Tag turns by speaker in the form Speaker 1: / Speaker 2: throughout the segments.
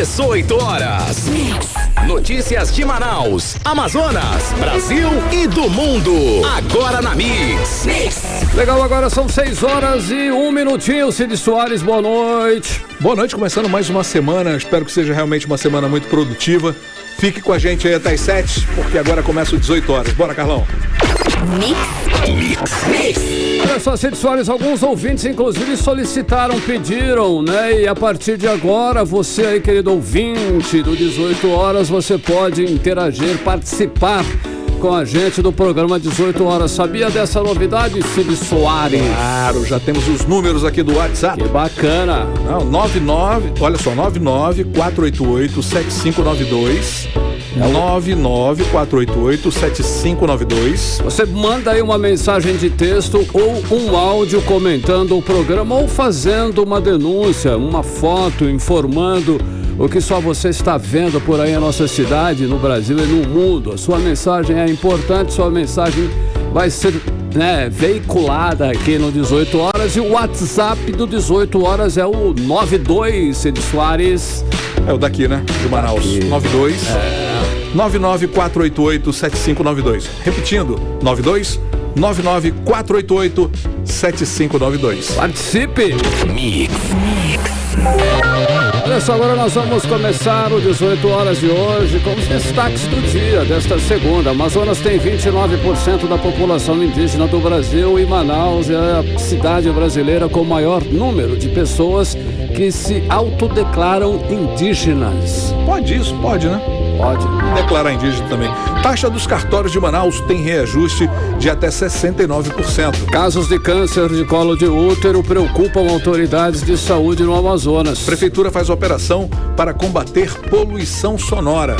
Speaker 1: 18 horas. Notícias de Manaus, Amazonas, Brasil e do mundo. Agora na Mix.
Speaker 2: Legal, agora são 6 horas e 1 minutinho. Cid Soares, boa noite.
Speaker 3: Boa noite, começando mais uma semana. Espero que seja realmente uma semana muito produtiva. Fique com a gente aí até as 7, porque agora começa o 18 horas. Bora, Carlão.
Speaker 2: Olha só, Cid Soares, alguns ouvintes inclusive solicitaram, pediram, né? E a partir de agora, você aí, querido ouvinte do 18 horas, você pode interagir, participar com a gente do programa 18 horas. Sabia dessa novidade, Cid Soares?
Speaker 3: Claro, já temos os números aqui do WhatsApp.
Speaker 2: Que bacana.
Speaker 3: Não, 994887592. 994887592.
Speaker 2: Você manda aí uma mensagem de texto ou um áudio comentando o programa ou fazendo uma denúncia, uma foto informando o que só você está vendo por aí na nossa cidade, no Brasil e no mundo. A sua mensagem é importante, sua mensagem vai ser, né, veiculada aqui no 18 horas. E o WhatsApp do 18 horas é o 92, Cid Soares.
Speaker 3: É o daqui, né? De Manaus. 994887592. Repetindo, 994887592.
Speaker 2: Participe! Olha só, agora nós vamos começar o 18 horas de hoje com os destaques do dia desta segunda. Amazonas tem 29% da população indígena do Brasil e Manaus é a cidade brasileira com o maior número de pessoas que se autodeclaram indígenas.
Speaker 3: Pode isso? Pode, né?
Speaker 2: Pode.
Speaker 3: Declarar indígena também. Taxa dos cartórios de Manaus tem reajuste de até 69%.
Speaker 2: Casos de câncer de colo de útero preocupam autoridades de saúde no Amazonas.
Speaker 3: Prefeitura faz operação para combater poluição sonora.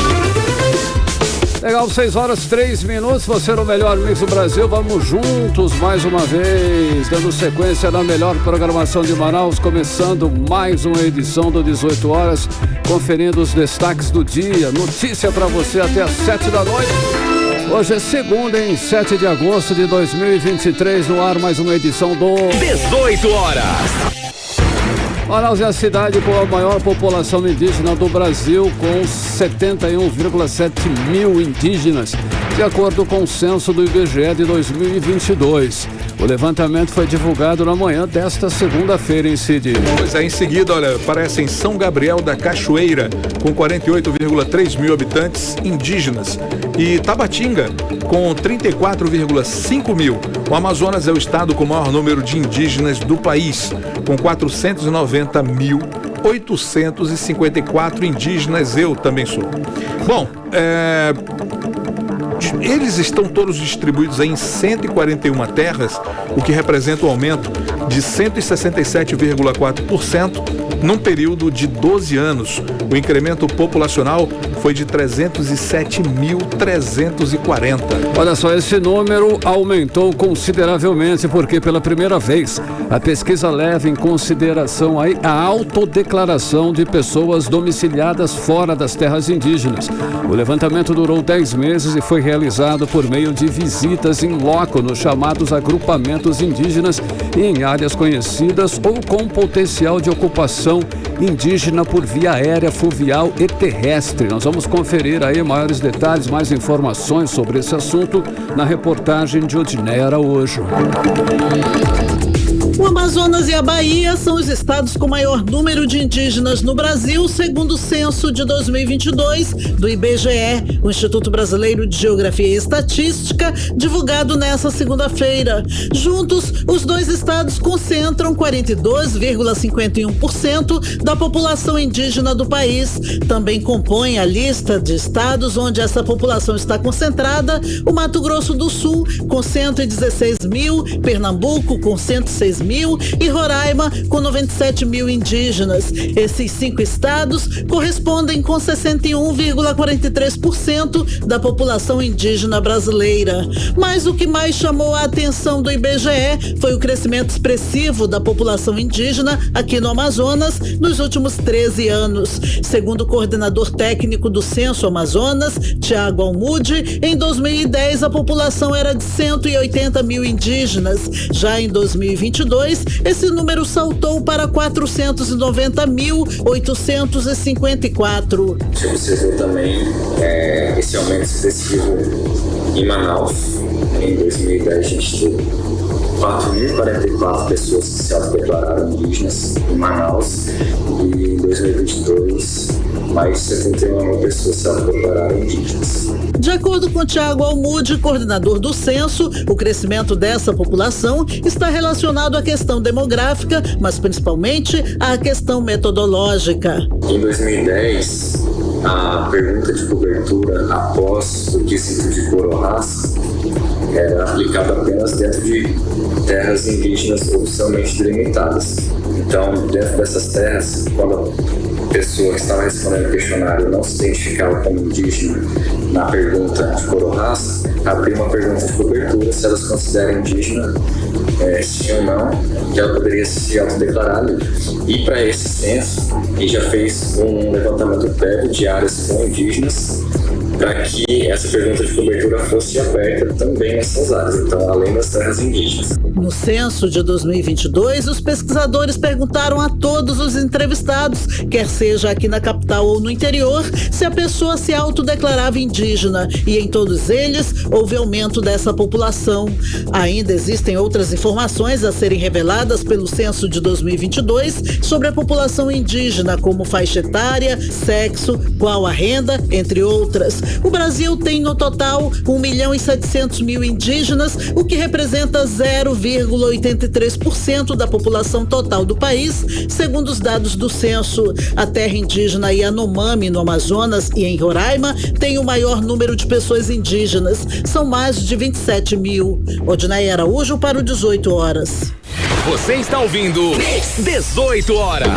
Speaker 2: Legal, 6 horas 3 minutos, você no melhor mix do Brasil, vamos juntos mais uma vez, dando sequência na melhor programação de Manaus, começando mais uma edição do 18 horas, conferindo os destaques do dia, notícia pra você até às 7 da noite. Hoje é segunda, em 7 de agosto de 2023, no ar mais uma edição do
Speaker 1: 18 horas.
Speaker 2: Manaus é a cidade com a maior população indígena do Brasil, com 71,7 mil indígenas, de acordo com o censo do IBGE de 2022. O levantamento foi divulgado na manhã desta segunda-feira em Cid.
Speaker 3: Pois é, em seguida, olha, aparece em São Gabriel da Cachoeira, com 48,3 mil habitantes indígenas, e Tabatinga, com 34,5 mil. O Amazonas é o estado com o maior número de indígenas do país, com 490.854 indígenas. Eu também sou. Bom, eles estão todos distribuídos em 141 terras, o que representa um aumento de 167,4% num período de 12 anos. O incremento populacional foi de 307.340.
Speaker 2: Olha só, esse número aumentou consideravelmente porque pela primeira vez a pesquisa leva em consideração a autodeclaração de pessoas domiciliadas fora das terras indígenas. O levantamento durou 10 meses e foi realizado por meio de visitas em loco nos chamados agrupamentos indígenas e em áreas conhecidas ou com potencial de ocupação indígena por via aérea, fluvial e terrestre. Nós vamos conferir aí maiores detalhes, mais informações sobre esse assunto na reportagem de Odineia Araújo.
Speaker 4: O Amazonas e a Bahia são os estados com maior número de indígenas no Brasil, segundo o censo de 2022 do IBGE, o Instituto Brasileiro de Geografia e Estatística, divulgado nesta segunda-feira. Juntos, os dois estados concentram 42,51% da população indígena do país. Também compõem a lista de estados onde essa população está concentrada o Mato Grosso do Sul, com 116 mil, Pernambuco, com 106 mil e Roraima com 97 mil indígenas. Esses 5 estados correspondem com 61,43% da população indígena brasileira. Mas o que mais chamou a atenção do IBGE foi o crescimento expressivo da população indígena aqui no Amazonas nos últimos 13 anos. Segundo o coordenador técnico do Censo Amazonas, Tiago Almude, em 2010 a população era de 180 mil indígenas. Já em 2022, 2022, esse número saltou para 490.854.
Speaker 5: Se observou também esse aumento expressivo em Manaus. Em 2010, a gente teve 4.044 pessoas que se autodeclararam indígenas em Manaus, e em 2022, mais de 71 mil pessoas se autodeclararam indígenas.
Speaker 4: De acordo com Tiago Almude, coordenador do censo, o crescimento dessa população está relacionado à questão demográfica, mas principalmente à questão metodológica.
Speaker 5: Em 2010, a pergunta de cobertura após o quesito de cor-ou-raça era aplicada apenas dentro de terras indígenas oficialmente delimitadas. Então, dentro dessas terras, quando a pessoa que estava respondendo o questionário não se identificava como indígena na pergunta de cor ou raça, abria uma pergunta de cobertura se elas consideram indígena, sim ou não, que ela poderia se autodeclarar livre. E para esse censo, ele já fez um levantamento prévio de áreas com indígenas, para que essa pergunta de cobertura fosse aberta também nessas áreas, então além das terras indígenas.
Speaker 4: No censo de 2022, os pesquisadores perguntaram a todos os entrevistados, quer seja aqui na capital ou no interior, se a pessoa se autodeclarava indígena, e em todos eles houve aumento dessa população. Ainda existem outras informações a serem reveladas pelo censo de 2022 sobre a população indígena, como faixa etária, sexo, qual a renda, entre outras. O Brasil tem no total 1.700.000 indígenas, o que representa 0,83% da população total do país, segundo os dados do censo. A terra indígena Yanomami, no Amazonas e em Roraima, tem o maior número de pessoas indígenas. São mais de 27 mil. Odinaia Araújo para o 18 horas.
Speaker 1: Você está ouvindo 18 horas.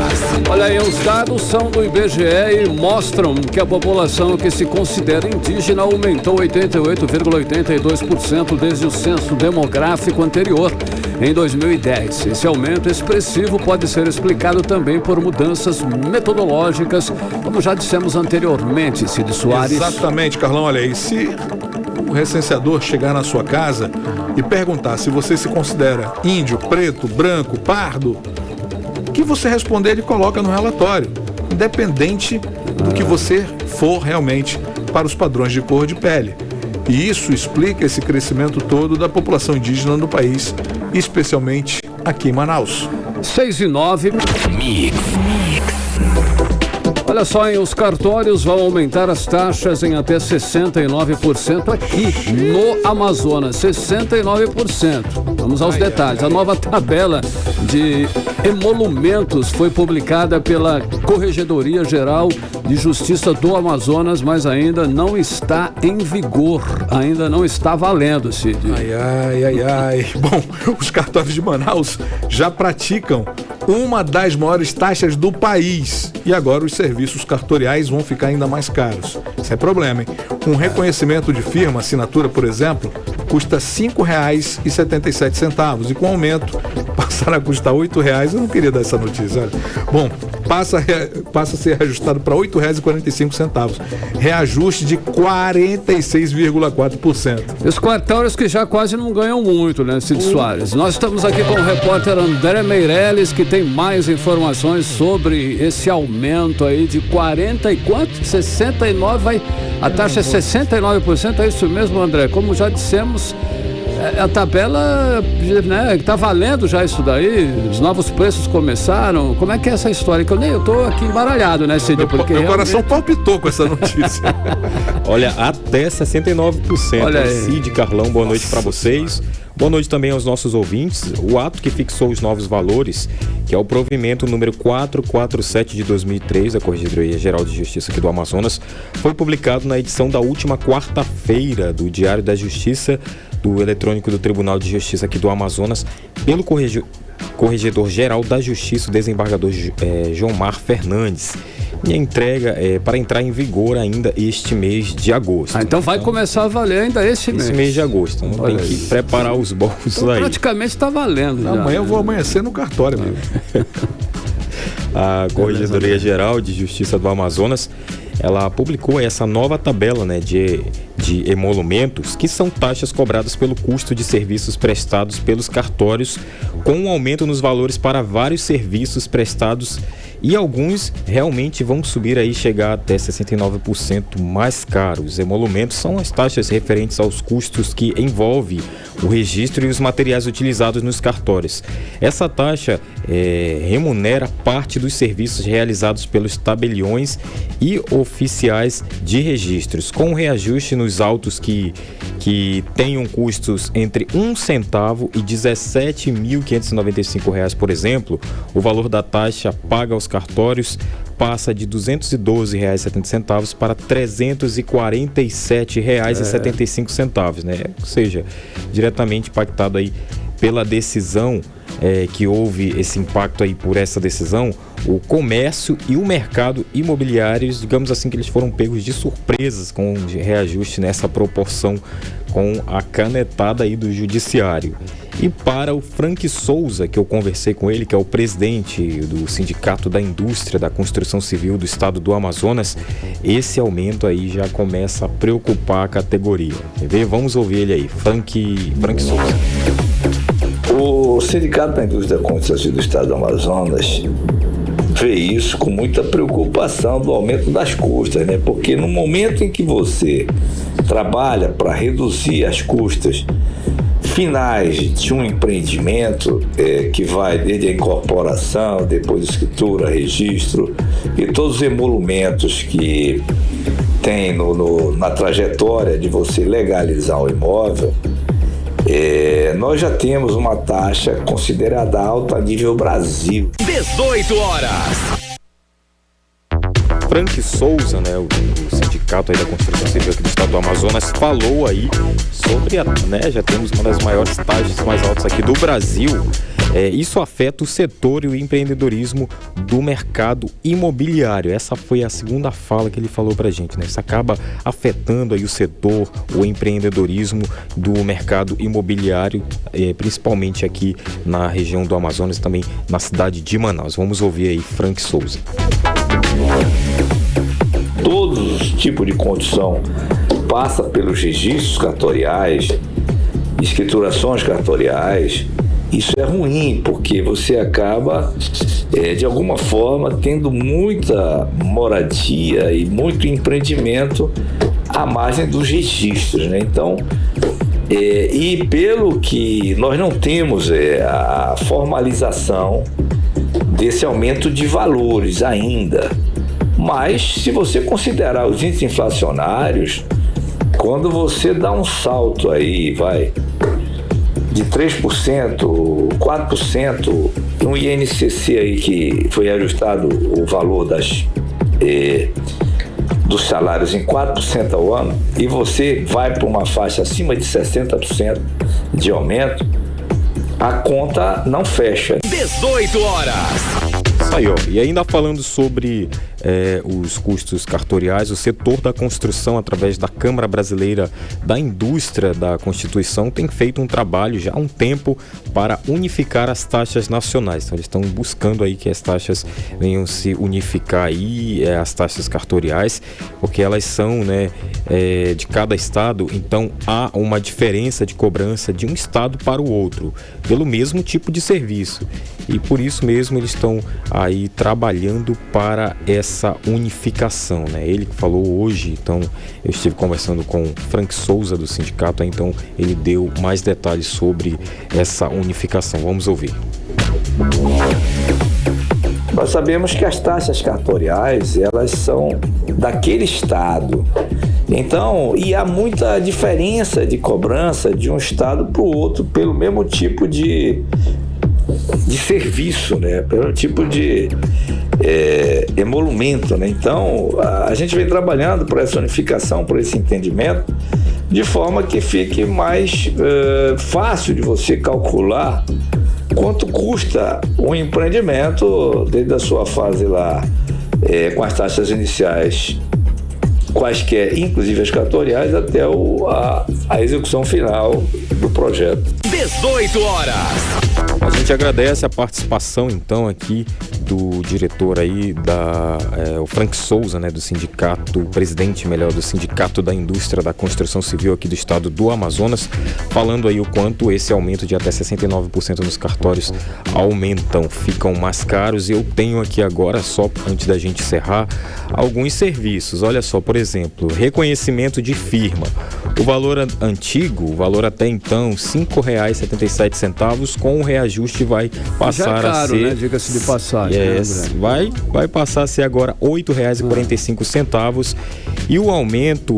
Speaker 2: Olha aí, os dados são do IBGE e mostram que a população que se considera indígena aumentou 88,82% desde o censo demográfico anterior, em 2010. Esse aumento expressivo pode ser explicado também por mudanças metodológicas, como já dissemos anteriormente, Cid Soares.
Speaker 3: Exatamente, Carlão. Olha aí, se o recenseador chegar na sua casa e perguntar se você se considera índio, preto, branco, pardo, o que você responder ele coloca no relatório, independente do que você for realmente para os padrões de cor de pele. E isso explica esse crescimento todo da população indígena no país, especialmente aqui em Manaus.
Speaker 2: 6:09. Olha só, hein, os cartórios vão aumentar as taxas em até 69% aqui no Amazonas, 69%. Vamos aos detalhes. A nova tabela de emolumentos foi publicada pela Corregedoria Geral de Justiça do Amazonas, mas ainda não está em vigor, ainda não está valendo, Cid.
Speaker 3: Ai. Bom, os cartórios de Manaus já praticam uma das maiores taxas do país, e agora os serviços cartoriais vão ficar ainda mais caros. Isso é problema, hein? Um reconhecimento de firma, assinatura, por exemplo, custa R$ 5,77, e com aumento passar a custar R$ 8,00. Eu não queria dar essa notícia, olha. Bom, passa a ser reajustado para R$ 8,45, reajuste de 46,4%.
Speaker 2: Os cartórios que já quase não ganham muito, né, Cid Soares? Nós estamos aqui com o repórter André Meirelles, que tem mais informações sobre esse aumento aí de 40 e quanto? 69, a taxa é 69%, é isso mesmo, André? Como já dissemos, a tabela, né, tá valendo já isso daí, os novos preços começaram. Como é que é essa história? Que eu tô aqui embaralhado, né, Cid?
Speaker 3: Porque meu coração palpitou com essa notícia.
Speaker 6: Olha, até 69%.
Speaker 2: Olha,
Speaker 6: Cid, Carlão, boa noite para vocês. Boa noite também aos nossos ouvintes. O ato que fixou os novos valores, que é o provimento número 447 de 2003 da Corregedoria Geral de Justiça aqui do Amazonas, foi publicado na edição da última quarta-feira do Diário da Justiça, do Eletrônico do Tribunal de Justiça aqui do Amazonas, pelo Corregedor-Geral da Justiça, o desembargador Jomar Fernandes. E a entrega é para entrar em vigor ainda este mês de agosto.
Speaker 2: Então vai começar a valer ainda esse mês.
Speaker 6: Esse mês de agosto. Então tem que preparar os bolsos aí.
Speaker 2: Praticamente está valendo. Já,
Speaker 3: amanhã eu vou amanhecer no cartório, meu.
Speaker 6: A Corregedoria Geral de Justiça do Amazonas, ela publicou essa nova tabela, né, de emolumentos, que são taxas cobradas pelo custo de serviços prestados pelos cartórios com um aumento nos valores para vários serviços prestados e alguns realmente vão subir aí, chegar até 69% mais caros. Os emolumentos são as taxas referentes aos custos que envolve o registro e os materiais utilizados nos cartórios. Essa taxa remunera parte dos serviços realizados pelos tabeliões e oficiais de registros, com reajuste nos autos que tenham custos entre R$1 e R$17.595, por exemplo. O valor da taxa paga aos cartórios passa de R$ 212,70 para R$ 347,75, né? Ou seja, diretamente impactado aí pela decisão, que houve esse impacto aí por essa decisão, o comércio e o mercado imobiliários, digamos assim, que eles foram pegos de surpresas com o reajuste nessa proporção, com a canetada aí do judiciário. E para o Frank Souza, que eu conversei com ele, que é o presidente do Sindicato da Indústria da Construção Civil do Estado do Amazonas, esse aumento aí já começa a preocupar a categoria. Quer ver? Vamos ouvir ele aí, Frank Souza.
Speaker 7: O Sindicato da Indústria da Construção Civil do Estado do Amazonas vê isso com muita preocupação do aumento das custas, né? Porque no momento em que você trabalha para reduzir as custas finais de um empreendimento, que vai desde a incorporação, depois escritura, registro e todos os emolumentos que tem na trajetória de você legalizar o imóvel, nós já temos uma taxa considerada alta a nível Brasil.
Speaker 1: 18 horas.
Speaker 6: Frank Souza, né, o sindicato aí da construção civil aqui do estado do Amazonas, falou aí sobre, já temos uma das maiores taxas mais altas aqui do Brasil. Isso afeta o setor e o empreendedorismo do mercado imobiliário. Essa foi a segunda fala que ele falou pra gente, né? Isso acaba afetando aí o setor, o empreendedorismo do mercado imobiliário, principalmente aqui na região do Amazonas e também na cidade de Manaus. Vamos ouvir aí Frank Souza.
Speaker 7: Todos os tipos de condição passa pelos registros cartoriais, escriturações cartoriais. Isso é ruim, porque você acaba, de alguma forma, tendo muita moradia e muito empreendimento à margem dos registros, né? Então, e pelo que nós não temos a formalização desse aumento de valores ainda. Mas, se você considerar os índices inflacionários, quando você dá um salto aí, de 3%, 4%, um INCC aí que foi ajustado o valor dos salários em 4% ao ano, e você vai para uma faixa acima de 60% de aumento, a conta não fecha.
Speaker 1: 18 horas.
Speaker 6: Aí, ó. E ainda falando sobre os custos cartoriais, o setor da construção, através da Câmara Brasileira da Indústria da Constituição, tem feito um trabalho já há um tempo para unificar as taxas nacionais. Então, eles estão buscando aí que as taxas venham se unificar aí, as taxas cartoriais, porque elas são, de cada estado. Então, há uma diferença de cobrança de um estado para o outro, pelo mesmo tipo de serviço. E por isso mesmo eles estão aí trabalhando para essa unificação, né? Ele que falou hoje, então eu estive conversando com Frank Souza do sindicato, então ele deu mais detalhes sobre essa unificação. Vamos ouvir.
Speaker 7: Nós sabemos que as taxas cartoriais, elas são daquele estado. Então, e há muita diferença de cobrança de um estado para o outro pelo mesmo tipo de serviço, né? Pelo tipo de emolumento, né? Então, a gente vem trabalhando por essa unificação, por esse entendimento, de forma que fique mais fácil de você calcular quanto custa um empreendimento desde a sua fase lá, com as taxas iniciais, quaisquer, inclusive as cartoriais, até a execução final do projeto.
Speaker 1: 18 horas.
Speaker 6: A A gente agradece a participação, então, aqui do diretor aí, o Frank Souza, né, do sindicato, o presidente, melhor, do Sindicato da Indústria da Construção Civil aqui do estado do Amazonas, falando aí o quanto esse aumento de até 69% nos cartórios aumentam, ficam mais caros. E eu tenho aqui agora, só antes da gente encerrar, alguns serviços. Olha só, por exemplo, reconhecimento de firma. O valor antigo, o valor até então, R$ 5,77, com o reajuste vai passar
Speaker 2: já é caro,
Speaker 6: a ser...
Speaker 2: né? Diga-se de passagem.
Speaker 6: Vai passar a ser agora R$ 8,45. E o aumento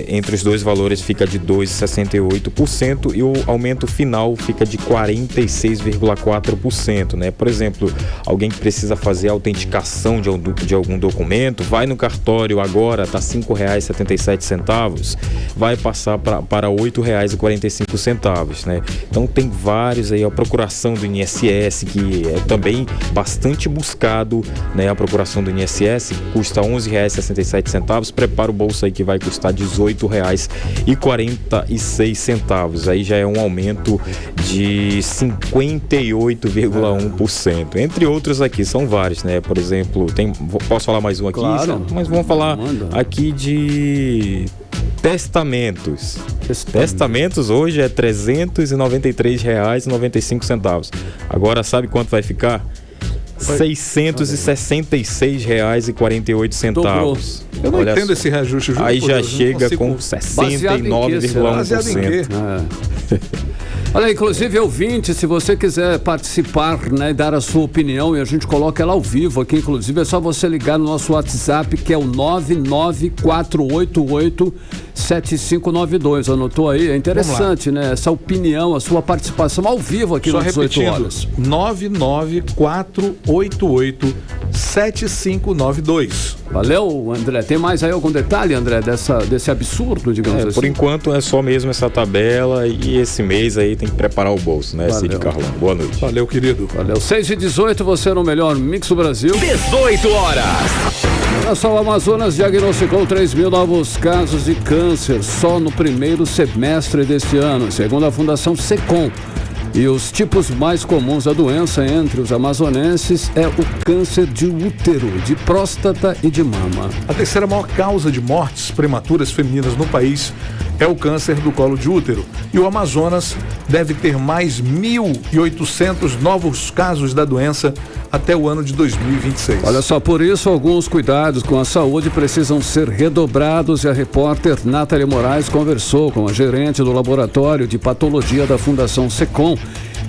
Speaker 6: entre os dois valores fica de 2,68% e o aumento final fica de 46,4%, né? Por exemplo, alguém que precisa fazer autenticação de algum documento, vai no cartório agora, está R$ 5,77, vai passar para R$ 8,45, né? Então tem vários aí, a procuração do INSS, que é também bastante buscado, né? A procuração do INSS custa R$ 11,67, prepara o bolso aí que vai custar R$ 18,46, aí já é um aumento de 58,1%. Entre outros aqui, são vários, né? Por exemplo, posso falar mais um aqui?
Speaker 2: Claro.
Speaker 6: Mas vamos falar aqui de testamentos. Testamentos hoje é R$ 393,95. Agora sabe quanto vai ficar? R$ 666,48.
Speaker 3: Eu não entendo esse reajuste.
Speaker 6: Aí já chega com 69,1%.
Speaker 2: Olha, inclusive, ouvinte, se você quiser participar, né, dar a sua opinião, e a gente coloca ela ao vivo aqui, inclusive, é só você ligar no nosso WhatsApp, que é o 994887592. Anotou aí? É interessante, né? Essa opinião, a sua participação ao vivo aqui nas 18 horas.
Speaker 3: 994887592.
Speaker 2: Valeu, André. Tem mais aí algum detalhe, André, desse absurdo, digamos assim?
Speaker 6: Por enquanto é só mesmo essa tabela, e esse mês aí tem que preparar o bolso, né, Cid Carlão? Boa noite.
Speaker 3: Valeu, querido.
Speaker 2: Valeu. 6h18, você no melhor Mix do Brasil.
Speaker 1: 18 horas.
Speaker 2: Olha só, o Amazonas diagnosticou 3.000 novos casos de câncer só no primeiro semestre deste ano, segundo a Fundação SECOM. E os tipos mais comuns da doença entre os amazonenses é o câncer de útero, de próstata e de mama.
Speaker 3: A terceira maior causa de mortes prematuras femininas no país é o câncer do colo de útero. E o Amazonas deve ter mais 1.800 novos casos da doença até o ano de 2026.
Speaker 2: Olha só, por isso alguns cuidados com a saúde precisam ser redobrados, e a repórter Nathalie Moraes conversou com a gerente do Laboratório de Patologia da Fundação SECOM,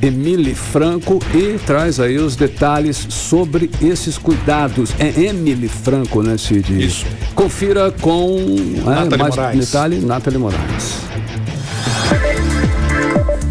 Speaker 2: Emily Franco, e traz aí os detalhes sobre esses cuidados. É Emily Franco, né, Cid?
Speaker 3: Isso.
Speaker 2: Confira com mais
Speaker 3: Moraes.
Speaker 2: detalhe, Nathalie Moraes.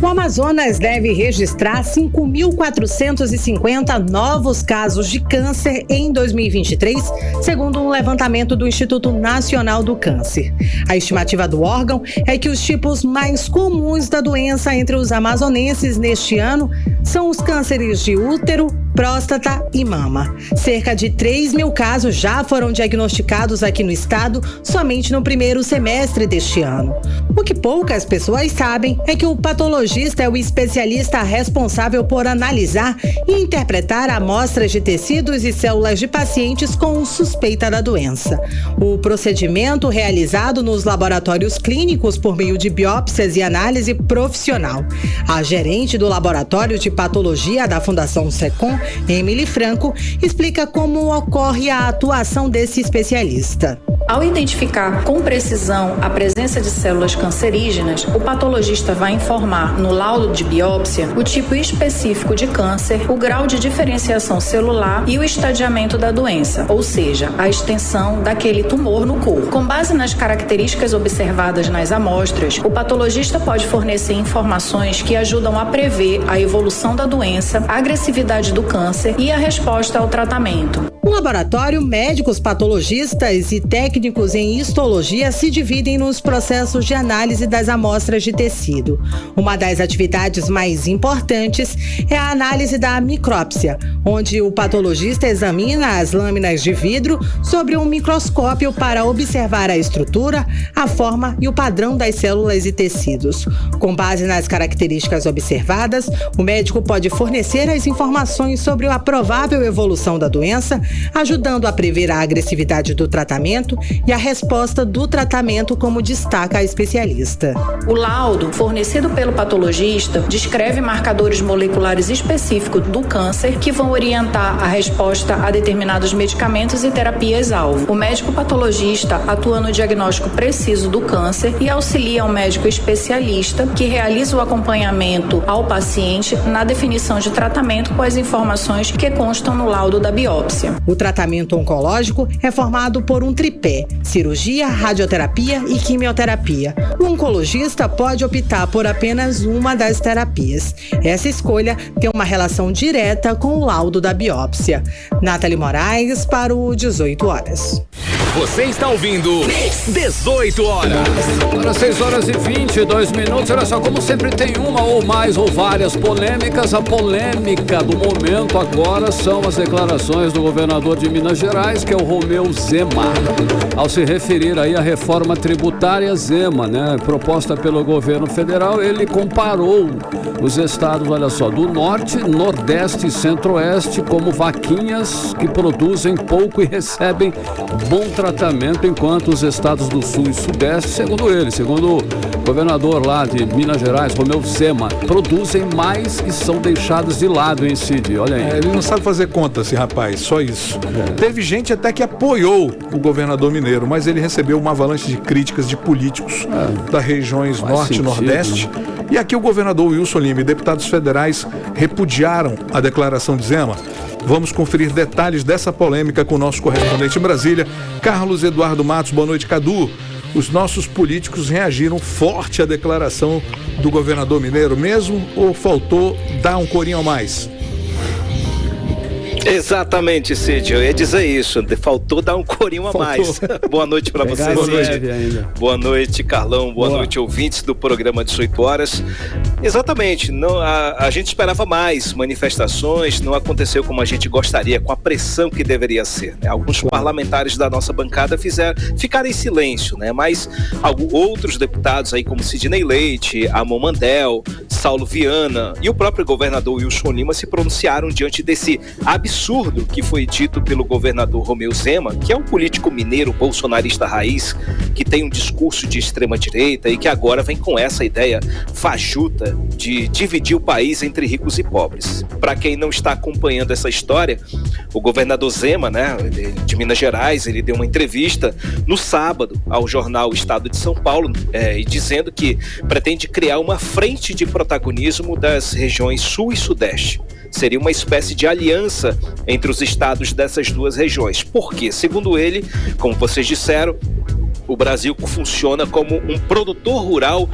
Speaker 8: O Amazonas deve registrar 5.450 novos casos de câncer em 2023, segundo um levantamento do Instituto Nacional do Câncer. A estimativa do órgão é que os tipos mais comuns da doença entre os amazonenses neste ano são os cânceres de útero, próstata e mama. Cerca de 3.000 casos já foram diagnosticados aqui no estado somente no primeiro semestre deste ano. O que poucas pessoas sabem é que o patologista é o especialista responsável por analisar e interpretar amostras de tecidos e células de pacientes com suspeita da doença. O procedimento, realizado nos laboratórios clínicos por meio de biópsias e análise profissional. A gerente do Laboratório de Patologia da Fundação SECOM, Emily Franco, explica como ocorre a atuação desse especialista.
Speaker 9: Ao identificar com precisão a presença de células cancerígenas, o patologista vai informar no laudo de biópsia o tipo específico de câncer, o grau de diferenciação celular e o estadiamento da doença, ou seja, a extensão daquele tumor no corpo. Com base nas características observadas nas amostras, o patologista pode fornecer informações que ajudam a prever a evolução da doença, a agressividade do câncer e a resposta ao tratamento.
Speaker 8: No laboratório, médicos patologistas e técnicos em histologia se dividem nos processos de análise das amostras de tecido. Uma das atividades mais importantes é a análise da micrópsia, onde o patologista examina as lâminas de vidro sobre um microscópio para observar a estrutura, a forma e o padrão das células e tecidos. Com base nas características observadas, o médico pode fornecer as informações sobre a provável evolução da doença, ajudando a prever a agressividade do tratamento e a resposta do tratamento, como destaca a especialista.
Speaker 9: O laudo, fornecido pelo patologista, descreve marcadores moleculares específicos do câncer que vão orientar a resposta a determinados medicamentos e terapias-alvo. O médico patologista atua no diagnóstico preciso do câncer e auxilia o médico especialista, que realiza o acompanhamento ao paciente na definição de tratamento com as informações que constam no laudo da biópsia.
Speaker 8: O tratamento oncológico é formado por um tripé: cirurgia, radioterapia e quimioterapia. O oncologista pode optar por apenas uma das terapias. Essa escolha tem uma relação direta com o laudo da biópsia. Nathalie Moraes para o 18 horas.
Speaker 1: Você está ouvindo 18 horas.
Speaker 2: Agora 6 horas e 22 minutos. Olha só, como sempre tem uma ou mais ou várias polêmicas. A polêmica do momento agora são as declarações do governador de Minas Gerais, que é o Romeu Zema. Ao se referir aí à reforma tributária Zema, né, proposta pelo governo federal, ele comparou os estados, olha só, do Norte, Nordeste e Centro-Oeste como vaquinhas que produzem pouco e recebem bom tratamento, enquanto os estados do Sul e Sudeste, segundo o governador lá de Minas Gerais, Romeu Zema, produzem mais e são deixados de lado, hein, Cid? Olha aí.
Speaker 3: Ele não sabe fazer conta, esse rapaz, só isso. Teve gente até que apoiou o governador mineiro, mas ele recebeu uma avalanche de críticas de políticos das regiões Norte e Nordeste.
Speaker 2: Né?
Speaker 3: E aqui o governador Wilson Lima e deputados federais repudiaram a declaração de Zema. Vamos conferir detalhes dessa polêmica com o nosso correspondente em Brasília, Carlos Eduardo Matos. Boa noite, Cadu. Os nossos políticos reagiram forte à declaração do governador mineiro mesmo, ou faltou dar um corinho a mais?
Speaker 10: Exatamente, Cid, eu ia dizer isso, faltou dar um corinho a mais. Boa noite para vocês, Cid. Boa noite, Carlão, boa noite, ouvintes do programa 18 horas. Exatamente, não, a gente esperava mais manifestações, não aconteceu como a gente gostaria, com a pressão que deveria ser, né? Alguns parlamentares da nossa bancada ficaram em silêncio, né? Mas outros deputados aí, como Sidney Leite, Amon Mandel, Saulo Viana e o próprio governador Wilson Lima se pronunciaram diante desse absurdo que foi dito pelo governador Romeu Zema, que é um político mineiro bolsonarista raiz, que tem um discurso de extrema-direita e que agora vem com essa ideia fajuta de dividir o país entre ricos e pobres. Para quem não está acompanhando essa história, o governador Zema, né, de Minas Gerais, ele deu uma entrevista no sábado ao jornal Estado de São Paulo, dizendo que pretende criar uma frente de protagonismo das regiões Sul e Sudeste. Seria uma espécie de aliança entre os estados dessas duas regiões. Porque, segundo ele, como vocês disseram, o Brasil funciona como um produtor rural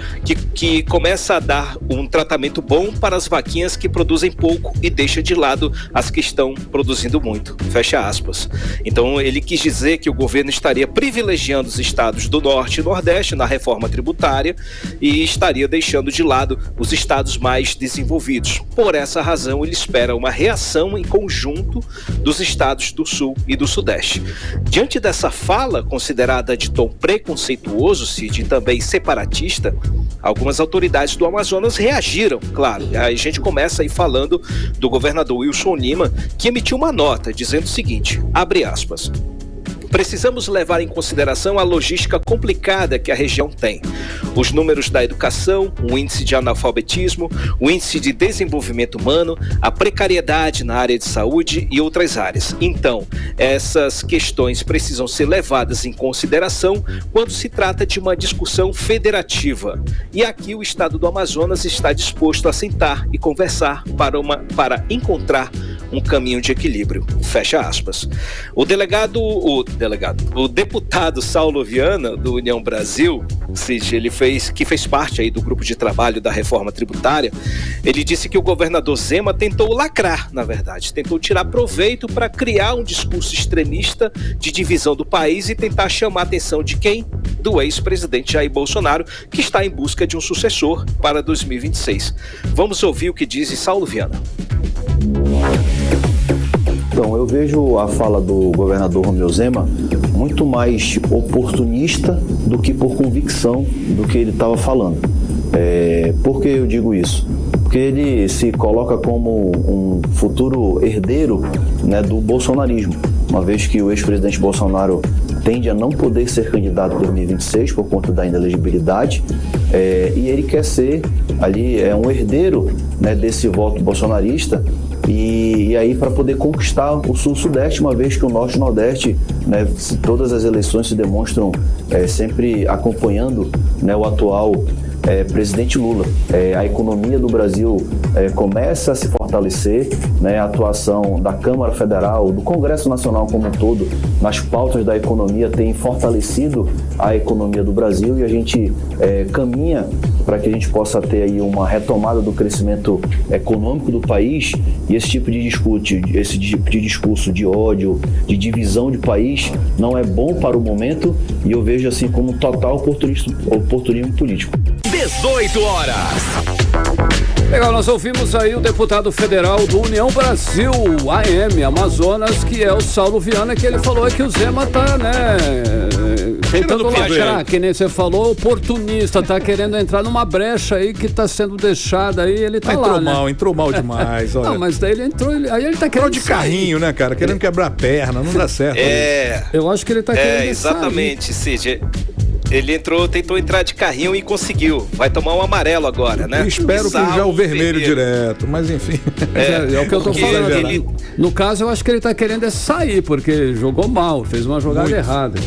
Speaker 10: que começa a dar um tratamento bom para as vaquinhas que produzem pouco e deixa de lado as que estão produzindo muito. Fecha aspas. Então ele quis dizer que o governo estaria privilegiando os estados do Norte e Nordeste na reforma tributária e estaria deixando de lado os estados mais desenvolvidos. Por essa razão, ele espera uma reação em conjunto dos estados do Sul e do Sudeste. Diante dessa fala, considerada de tom preconceituoso, Cid, e também separatista, algumas autoridades do Amazonas reagiram, claro. A gente começa aí falando do governador Wilson Lima, que emitiu uma nota dizendo o seguinte, abre aspas: precisamos levar em consideração a logística complicada que a região tem. Os números da educação, o índice de analfabetismo, o índice de desenvolvimento humano, a precariedade na área de saúde e outras áreas. Então, essas questões precisam ser levadas em consideração quando se trata de uma discussão federativa. E aqui o Estado do Amazonas está disposto a sentar e conversar para encontrar um caminho de equilíbrio, fecha aspas. O deputado Saulo Viana, do União Brasil, que fez parte aí do grupo de trabalho da reforma tributária, ele disse que o governador Zema tentou lacrar, na verdade, tentou tirar proveito para criar um discurso extremista de divisão do país e tentar chamar a atenção de quem? Do ex-presidente Jair Bolsonaro, que está em busca de um sucessor para 2026. Vamos ouvir o que diz Saulo Viana.
Speaker 11: Então, eu vejo a fala do governador Romeu Zema muito mais oportunista do que por convicção do que ele estava falando. Por que eu digo isso? Porque ele se coloca como um futuro herdeiro, né, do bolsonarismo, uma vez que o ex-presidente Bolsonaro tende a não poder ser candidato em 2026 por conta da inelegibilidade, e ele quer ser ali um herdeiro, né, desse voto bolsonarista, e aí para poder conquistar o Sul-Sudeste, uma vez que o Norte e o Nordeste, né, todas as eleições se demonstram sempre acompanhando, né, o atual presidente Lula. A economia do Brasil começa a se fortalecer, né, a atuação da Câmara Federal, do Congresso Nacional como um todo, nas pautas da economia tem fortalecido a economia do Brasil, e a gente caminha para que a gente possa ter aí uma retomada do crescimento econômico do país, e esse tipo de discurso de ódio, de divisão de país, não é bom para o momento, e eu vejo assim como um total oportunismo político.
Speaker 1: 18 horas.
Speaker 2: Legal, nós ouvimos aí o deputado federal do União Brasil, AM, Amazonas, que é o Saulo Viana, que ele falou que o Zema tá, né, tentando lacrar, que nem você falou, oportunista, tá querendo entrar numa brecha aí que tá sendo deixada aí, ele tá lá,
Speaker 3: entrou mal demais, olha.
Speaker 2: Não, mas daí ele entrou, aí ele tá querendo
Speaker 3: de carrinho, né, cara, querendo quebrar a perna, não dá certo.
Speaker 2: Eu acho que ele tá querendo
Speaker 10: exatamente, Cid. Ele tentou entrar de carrinho e conseguiu. Vai tomar um amarelo agora, né?
Speaker 3: Eu espero que já o vermelho direto, mas enfim.
Speaker 2: É o que eu tô falando. No caso, eu acho que ele tá querendo sair, porque jogou mal, fez uma jogada errada.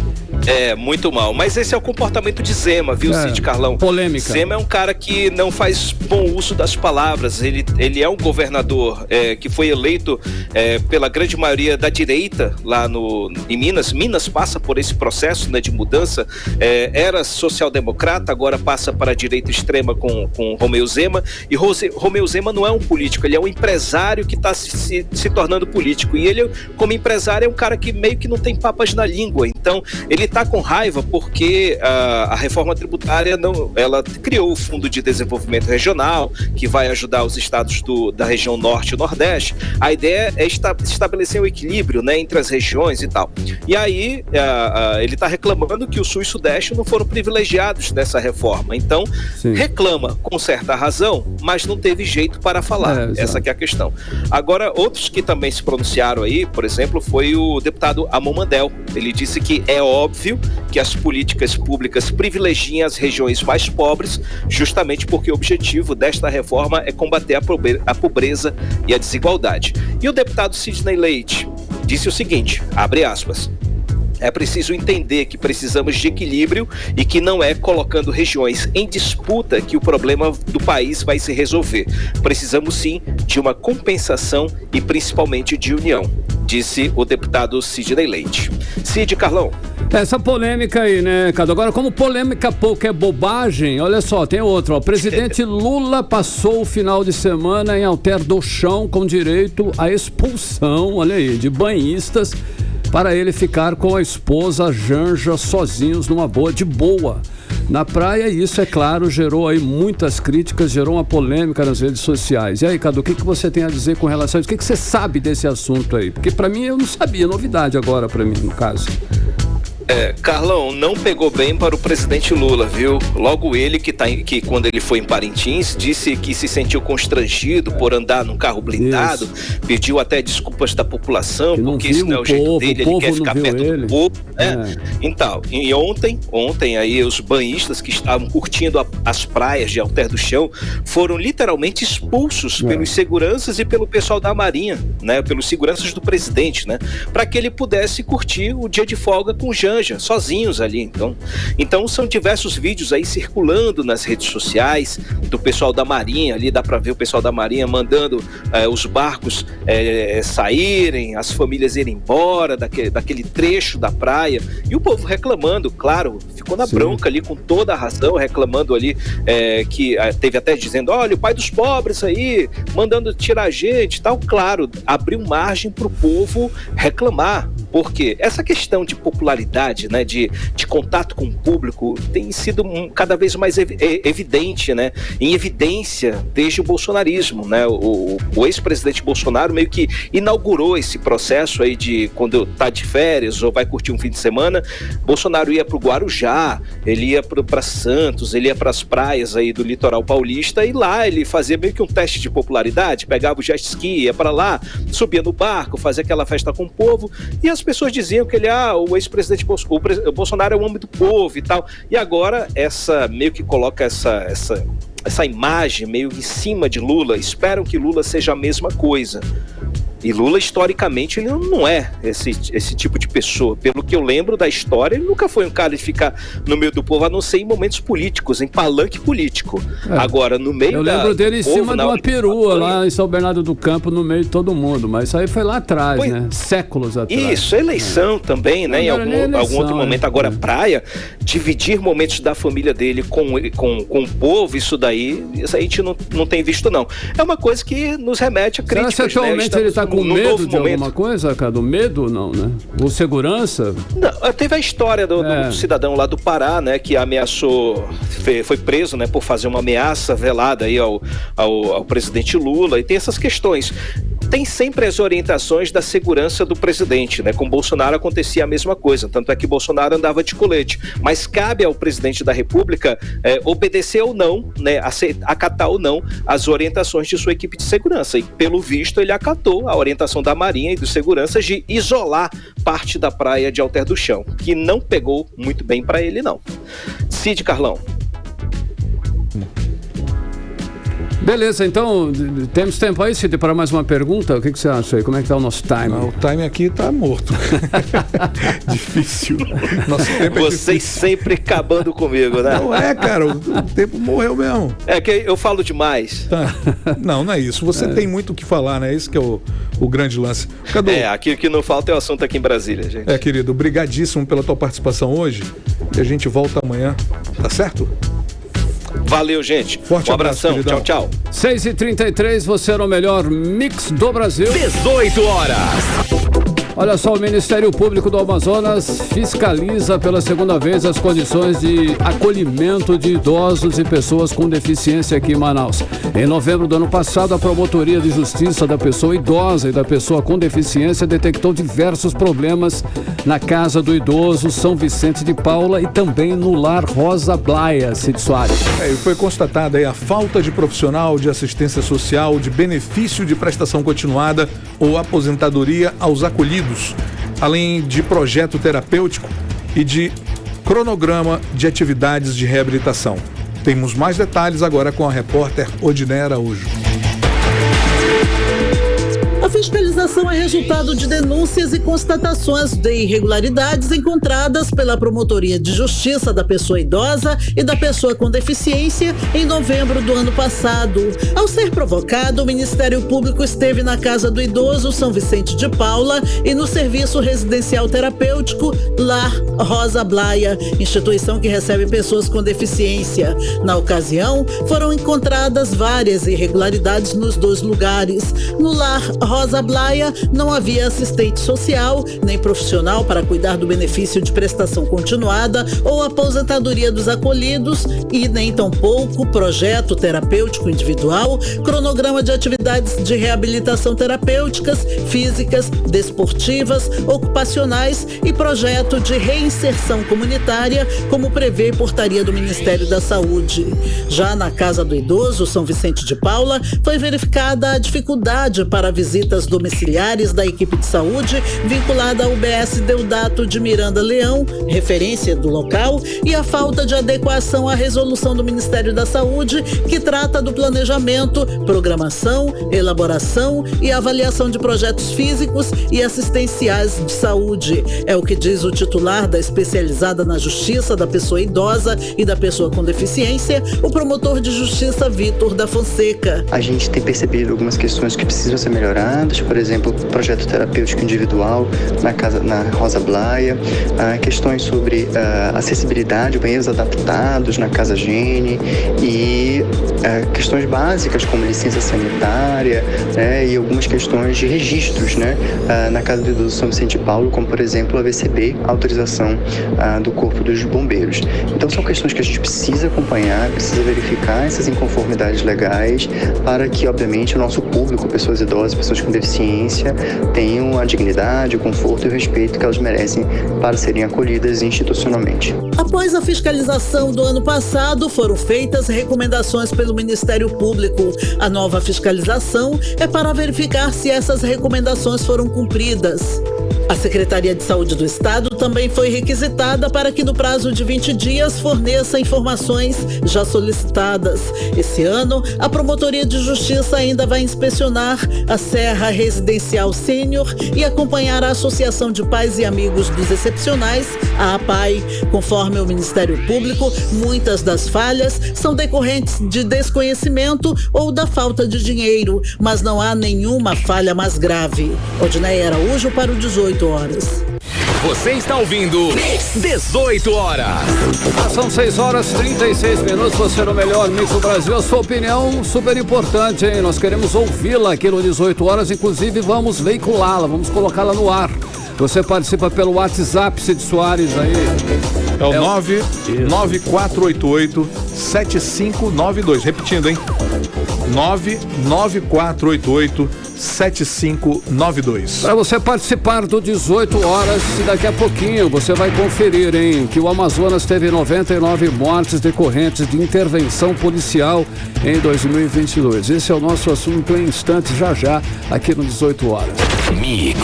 Speaker 10: Muito mal. Mas esse é o comportamento de Zema, viu, Cid Carlão?
Speaker 2: Polêmica.
Speaker 10: Zema é um cara que não faz bom uso das palavras. Ele é um governador que foi eleito pela grande maioria da direita lá em Minas. Minas passa por esse processo, né, de mudança. Era social-democrata, agora passa para a direita extrema com Romeu Zema. E Romeu Zema não é um político, ele é um empresário que está se tornando político. E ele, como empresário, é um cara que meio que não tem papas na língua. Então, ele está com raiva porque a reforma tributária ela criou o Fundo de Desenvolvimento Regional, que vai ajudar os estados da região Norte e Nordeste. A ideia é estabelecer um equilíbrio, né, entre as regiões e tal. E aí ele está reclamando que o Sul e Sudeste não foram privilegiados nessa reforma. Então, reclama com certa razão, mas não teve jeito para falar. Essa que é a questão. Agora, outros que também se pronunciaram aí, por exemplo, foi o deputado Amon Mandel. Ele disse que é óbvio que as políticas públicas privilegiem as regiões mais pobres, justamente porque o objetivo desta reforma é combater a pobreza e a desigualdade. E o deputado Sidney Leite disse o seguinte, abre aspas: é preciso entender que precisamos de equilíbrio e que não é colocando regiões em disputa que o problema do país vai se resolver. Precisamos sim de uma compensação e principalmente de união, disse o deputado Sidney Leite. Cid, Carlão.
Speaker 2: Essa polêmica aí, né, Cadu? Agora, como polêmica pouco é bobagem, olha só, tem outro. O presidente Lula passou o final de semana em Alter do Chão com direito à expulsão, olha aí, de banhistas, para ele ficar com a esposa Janja sozinhos numa boa, de boa, na praia. E isso, é claro, gerou aí muitas críticas, gerou uma polêmica nas redes sociais. E aí, Cadu, o que você tem a dizer com relação a isso? O que você sabe desse assunto aí? Porque para mim, eu não sabia, novidade agora para mim, no caso.
Speaker 10: Carlão, não pegou bem para o presidente Lula, viu? Logo ele que quando ele foi em Parintins, disse que se sentiu constrangido por andar num carro blindado, pediu até desculpas da população, porque isso não é o jeito dele, ele quer ficar perto do povo, né? Então, e ontem aí os banhistas que estavam curtindo as praias de Alter do Chão foram literalmente expulsos pelos seguranças e pelo pessoal da Marinha, né? Pelos seguranças do presidente, né? Para que ele pudesse curtir o dia de folga com Janja laranja, sozinhos ali. Então são diversos vídeos aí circulando nas redes sociais do pessoal da Marinha, ali dá para ver o pessoal da Marinha mandando os barcos saírem, as famílias irem embora daquele trecho da praia, e o povo reclamando, claro, ficou na bronca ali com toda a razão, reclamando ali que teve até dizendo, olha, o pai dos pobres aí, mandando tirar a gente e tal. Claro, abriu margem para o povo reclamar, porque essa questão de popularidade, né, de contato com o público tem sido cada vez mais evidente, né, em evidência desde o bolsonarismo, né, o ex-presidente Bolsonaro meio que inaugurou esse processo aí de quando tá de férias ou vai curtir um fim de semana, Bolsonaro ia pro Guarujá, ele ia para Santos, ele ia para as praias aí do litoral paulista, e lá ele fazia meio que um teste de popularidade, pegava o jet ski, ia para lá, subia no barco, fazia aquela festa com o povo, e as pessoas diziam que ele, o ex-presidente o Bolsonaro é o homem do povo e tal, e agora meio que coloca essa imagem meio em cima de Lula, esperam que Lula seja a mesma coisa. E Lula, historicamente, ele não é esse tipo de pessoa. Pelo que eu lembro da história, ele nunca foi um cara de ficar no meio do povo, a não ser em momentos políticos, em palanque político. Agora, no meio
Speaker 2: eu lembro dele em cima de uma perua, lá em São Bernardo do Campo, no meio de todo mundo. Mas isso aí foi lá atrás, né? Séculos atrás.
Speaker 10: Isso, eleição também, né? Em algum outro momento. Agora, praia, dividir momentos da família dele com o povo, isso aí a gente não tem visto, não. É uma coisa que nos remete a críticas.
Speaker 2: Será que atualmente ele está com medo de alguma coisa, cara? Do medo, não, né? Ou segurança?
Speaker 10: Não, teve a história do cidadão lá do Pará, né? Que ameaçou, foi preso, né? Por fazer uma ameaça velada aí ao presidente Lula, e tem essas questões. Tem sempre as orientações da segurança do presidente, né? Com Bolsonaro acontecia a mesma coisa, tanto é que Bolsonaro andava de colete, mas cabe ao presidente da República obedecer ou não, né? Acatar ou não as orientações de sua equipe de segurança, e pelo visto ele acatou a orientação da Marinha e dos seguranças de isolar parte da praia de Alter do Chão, que não pegou muito bem para ele, não. Cid, Carlão.
Speaker 2: Beleza, então, temos tempo aí, Cid, para mais uma pergunta? O que você acha aí? Como é que tá o nosso time?
Speaker 3: O time aqui tá morto. Difícil. Nosso tempo
Speaker 10: Vocês sempre acabando comigo, né?
Speaker 3: Não cara, o tempo morreu mesmo.
Speaker 10: É que eu falo demais.
Speaker 3: Tá. Não é isso. Você tem muito o que falar, né? Esse que é o grande lance. Cadu,
Speaker 10: aquilo que não falta é o assunto aqui em Brasília, gente.
Speaker 3: Querido, brigadíssimo pela tua participação hoje, e a gente volta amanhã, tá certo?
Speaker 10: Valeu, gente.
Speaker 3: Forte
Speaker 10: um abração.
Speaker 3: Queridão.
Speaker 10: Tchau.
Speaker 2: 6h33, você era o melhor mix do Brasil.
Speaker 1: 18 horas.
Speaker 2: Olha só, o Ministério Público do Amazonas fiscaliza pela segunda vez as condições de acolhimento de idosos e pessoas com deficiência aqui em Manaus. Em novembro do ano passado, a Promotoria de Justiça da Pessoa Idosa e da Pessoa com Deficiência detectou diversos problemas na Casa do Idoso São Vicente de Paula e também no Lar Rosa Blaia, Cid Soares.
Speaker 3: Foi constatada aí a falta de profissional de assistência social, de benefício de prestação continuada ou aposentadoria aos acolhidos, além de projeto terapêutico e de cronograma de atividades de reabilitação. Temos mais detalhes agora com a repórter Odinera Araújo.
Speaker 4: A fiscalização é resultado de denúncias e constatações de irregularidades encontradas pela Promotoria de Justiça da Pessoa Idosa e da Pessoa com Deficiência em novembro do ano passado. Ao ser provocado, o Ministério Público esteve na Casa do Idoso São Vicente de Paula e no Serviço Residencial Terapêutico Lar Rosa Blaia, instituição que recebe pessoas com deficiência. Na ocasião, foram encontradas várias irregularidades nos dois lugares. No Lar Rosa Blaia, não havia assistente social, nem profissional para cuidar do benefício de prestação continuada ou aposentadoria dos acolhidos e nem tampouco projeto terapêutico individual, cronograma de atividades de reabilitação terapêuticas, físicas, desportivas, ocupacionais e projeto de reinserção comunitária, como prevê portaria do Ministério da Saúde. Já na Casa do Idoso São Vicente de Paula, foi verificada a dificuldade para visitas visitas domiciliares da equipe de saúde vinculada ao UBS Deodato de Miranda Leão, referência do local, e a falta de adequação à resolução do Ministério da Saúde, que trata do planejamento, programação, elaboração e avaliação de projetos físicos e assistenciais de saúde. É o que diz o titular da especializada na Justiça da Pessoa Idosa e da Pessoa com Deficiência, o promotor de Justiça Vitor da Fonseca.
Speaker 12: A gente tem percebido algumas questões que precisam ser melhoradas, por exemplo, o projeto terapêutico individual na Rosa Blaia, questões sobre acessibilidade, banheiros adaptados na Casa Gene e questões básicas como licença sanitária, e algumas questões de registros, na Casa do Idoso São Vicente de Paulo, como por exemplo a VCB, a autorização do Corpo dos Bombeiros. Então são questões que a gente precisa acompanhar, precisa verificar essas inconformidades legais para que, obviamente, o nosso público, pessoas idosas, pessoas com deficiência, tenham a dignidade, o conforto e o respeito que elas merecem para serem acolhidas institucionalmente.
Speaker 4: Após a fiscalização do ano passado, foram feitas recomendações pelo Ministério Público. A nova fiscalização é para verificar se essas recomendações foram cumpridas. A Secretaria de Saúde do Estado também foi requisitada para que no prazo de 20 dias forneça informações já solicitadas. Esse ano, a Promotoria de Justiça ainda vai inspecionar a Serra Residencial Sênior e acompanhar a Associação de Pais e Amigos dos Excepcionais, a APAI. Conforme o Ministério Público, muitas das falhas são decorrentes de desconhecimento ou da falta de dinheiro, mas não há nenhuma falha mais grave. Odneia Araújo para o 18 horas.
Speaker 1: Você está ouvindo 18 horas.
Speaker 2: São 6 horas e 36 minutos. Você no melhor Mix do Brasil. A sua opinião super importante, hein? Nós queremos ouvi-la aqui no 18 horas. Inclusive, vamos veiculá-la, vamos colocá-la no ar. Você participa pelo WhatsApp, Cid Soares, aí.
Speaker 3: É o 99488-7592. Repetindo, hein? 99488-7592.
Speaker 2: Para você participar do 18 horas, e daqui a pouquinho você vai conferir, hein, que o Amazonas teve 99 mortes decorrentes de intervenção policial em 2022. Esse é o nosso assunto em instantes, já, aqui no 18 horas.
Speaker 1: Mix.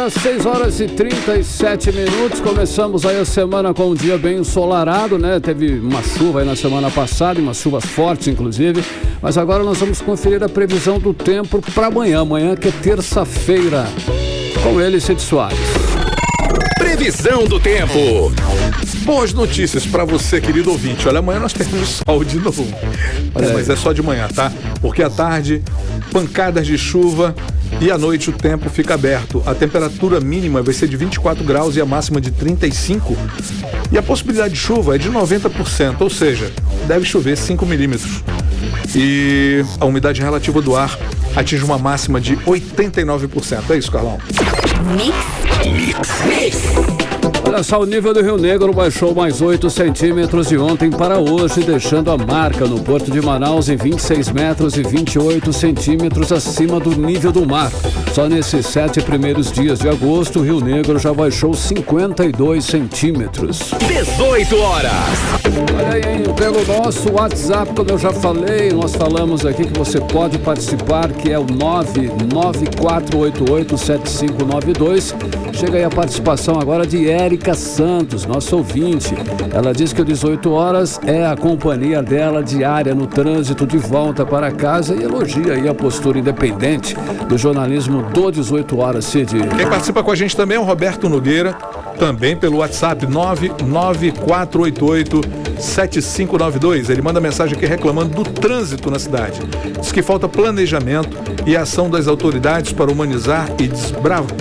Speaker 2: 6 horas e 37 minutos, começamos aí a semana com um dia bem ensolarado, né? Teve uma chuva aí na semana passada, umas chuvas fortes inclusive, mas agora nós vamos conferir a previsão do tempo para amanhã que é terça-feira, com ele, Cid Soares.
Speaker 1: Previsão do tempo.
Speaker 3: Boas notícias para você, querido ouvinte. Olha, amanhã nós temos sol de novo. Mas é só de manhã, tá? Porque à tarde, pancadas de chuva e à noite o tempo fica aberto. A temperatura mínima vai ser de 24 graus e a máxima de 35. E a possibilidade de chuva é de 90%, ou seja, deve chover 5 milímetros. E a umidade relativa do ar atinge uma máxima de 89%. É isso, Carlão?
Speaker 1: Mix.
Speaker 2: Olha só, o nível do Rio Negro baixou mais 8 centímetros de ontem para hoje, deixando a marca no Porto de Manaus em 26 metros e 28 centímetros acima do nível do mar. Só nesses 7 primeiros dias de agosto, o Rio Negro já baixou 52 centímetros.
Speaker 1: 18 horas.
Speaker 2: Olha aí, pelo nosso WhatsApp, como eu já falei, nós falamos aqui que você pode participar, que é o 994887592. Chega aí a participação agora de Érica Santos, nosso ouvinte. Ela diz que o 18 horas é a companhia dela diária no trânsito de volta para casa e elogia aí a postura independente do jornalismo do 18 horas, Cid.
Speaker 3: Quem participa com a gente também é o Roberto Nogueira, também pelo WhatsApp 99488-7592. Ele manda mensagem aqui reclamando do trânsito na cidade. Diz que falta planejamento e ação das autoridades para humanizar e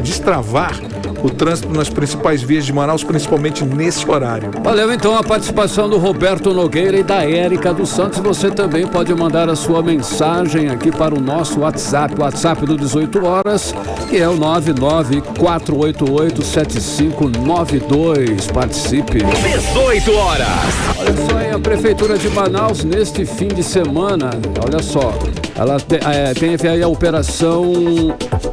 Speaker 3: destravar o trânsito nas principais vias de Manaus, principalmente nesse horário.
Speaker 2: Valeu então a participação do Roberto Nogueira e da Érica dos Santos. Você também pode mandar a sua mensagem aqui para o nosso WhatsApp, o WhatsApp do 18 horas, que é o 994887592. Participe.
Speaker 1: 18 horas.
Speaker 2: Olha só aí, a Prefeitura de Manaus neste fim de semana, olha só, Ela teve aí a Operação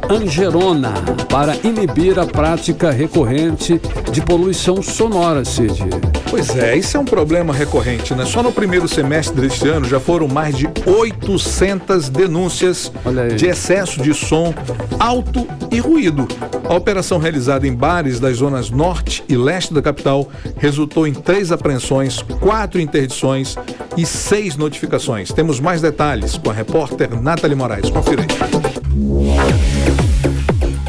Speaker 2: Angerona para inibir a prática recorrente de poluição sonora, Cid.
Speaker 3: Pois é, isso é um problema recorrente, né? Só no primeiro semestre deste ano já foram mais de 800 denúncias de excesso de som alto e ruído. A operação realizada em bares das zonas norte e leste da capital resultou em 3 apreensões, 4 interdições e 6 notificações. Temos mais detalhes com a repórter Nathalie Moraes. Confira aí.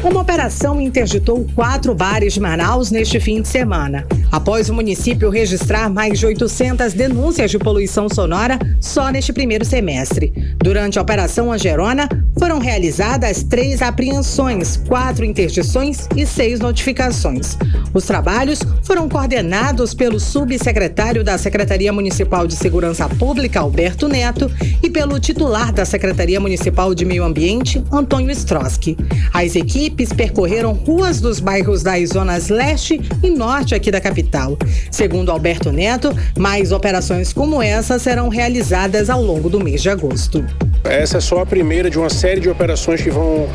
Speaker 8: Uma operação interditou 4 bares de Manaus neste fim de semana, após o município registrar mais de 800 denúncias de poluição sonora só neste primeiro semestre. Durante a Operação Angerona, foram realizadas 3 apreensões, 4 interdições e 6 notificações. Os trabalhos foram coordenados pelo subsecretário da Secretaria Municipal de Segurança Pública, Alberto Neto, e pelo titular da Secretaria Municipal de Meio Ambiente, Antônio Stroski. As equipes percorreram ruas dos bairros das zonas leste e norte aqui da capital. Segundo Alberto Neto, mais operações como essa serão realizadas ao longo do mês de agosto.
Speaker 13: Essa é só a primeira de uma série de operações que vão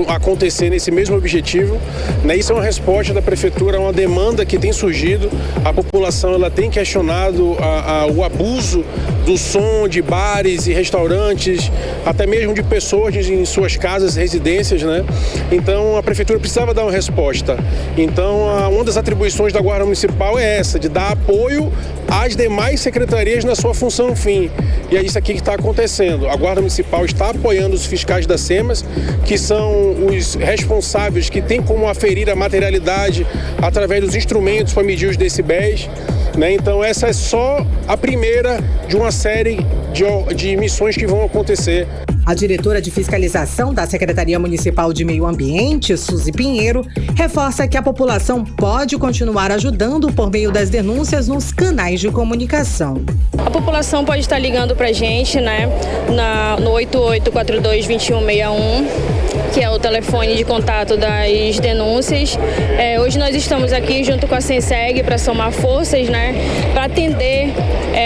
Speaker 13: acontecer nesse mesmo objetivo. Isso é uma resposta da Prefeitura a uma demanda que tem surgido. A população ela tem questionado o abuso do som de bares e restaurantes, até mesmo de pessoas em suas casas, residências, né? Então a Prefeitura precisava dar uma resposta. Então uma das atribuições da Guarda Municipal é essa, de dar apoio às demais secretarias na sua função fim. E é isso aqui que está acontecendo. A Guarda Municipal está apoiando os fiscais da SEMAS, que são os responsáveis que têm como aferir a materialidade através dos instrumentos para medir os decibéis. Então essa é só a primeira de uma série de missões que vão acontecer.
Speaker 8: A diretora de fiscalização da Secretaria Municipal de Meio Ambiente, Suzy Pinheiro, reforça que a população pode continuar ajudando por meio das denúncias nos canais de comunicação.
Speaker 14: A população pode estar ligando para a gente, no 8842-2161, que é o telefone de contato das denúncias. Hoje nós estamos aqui junto com a Senseg para somar forças, para atender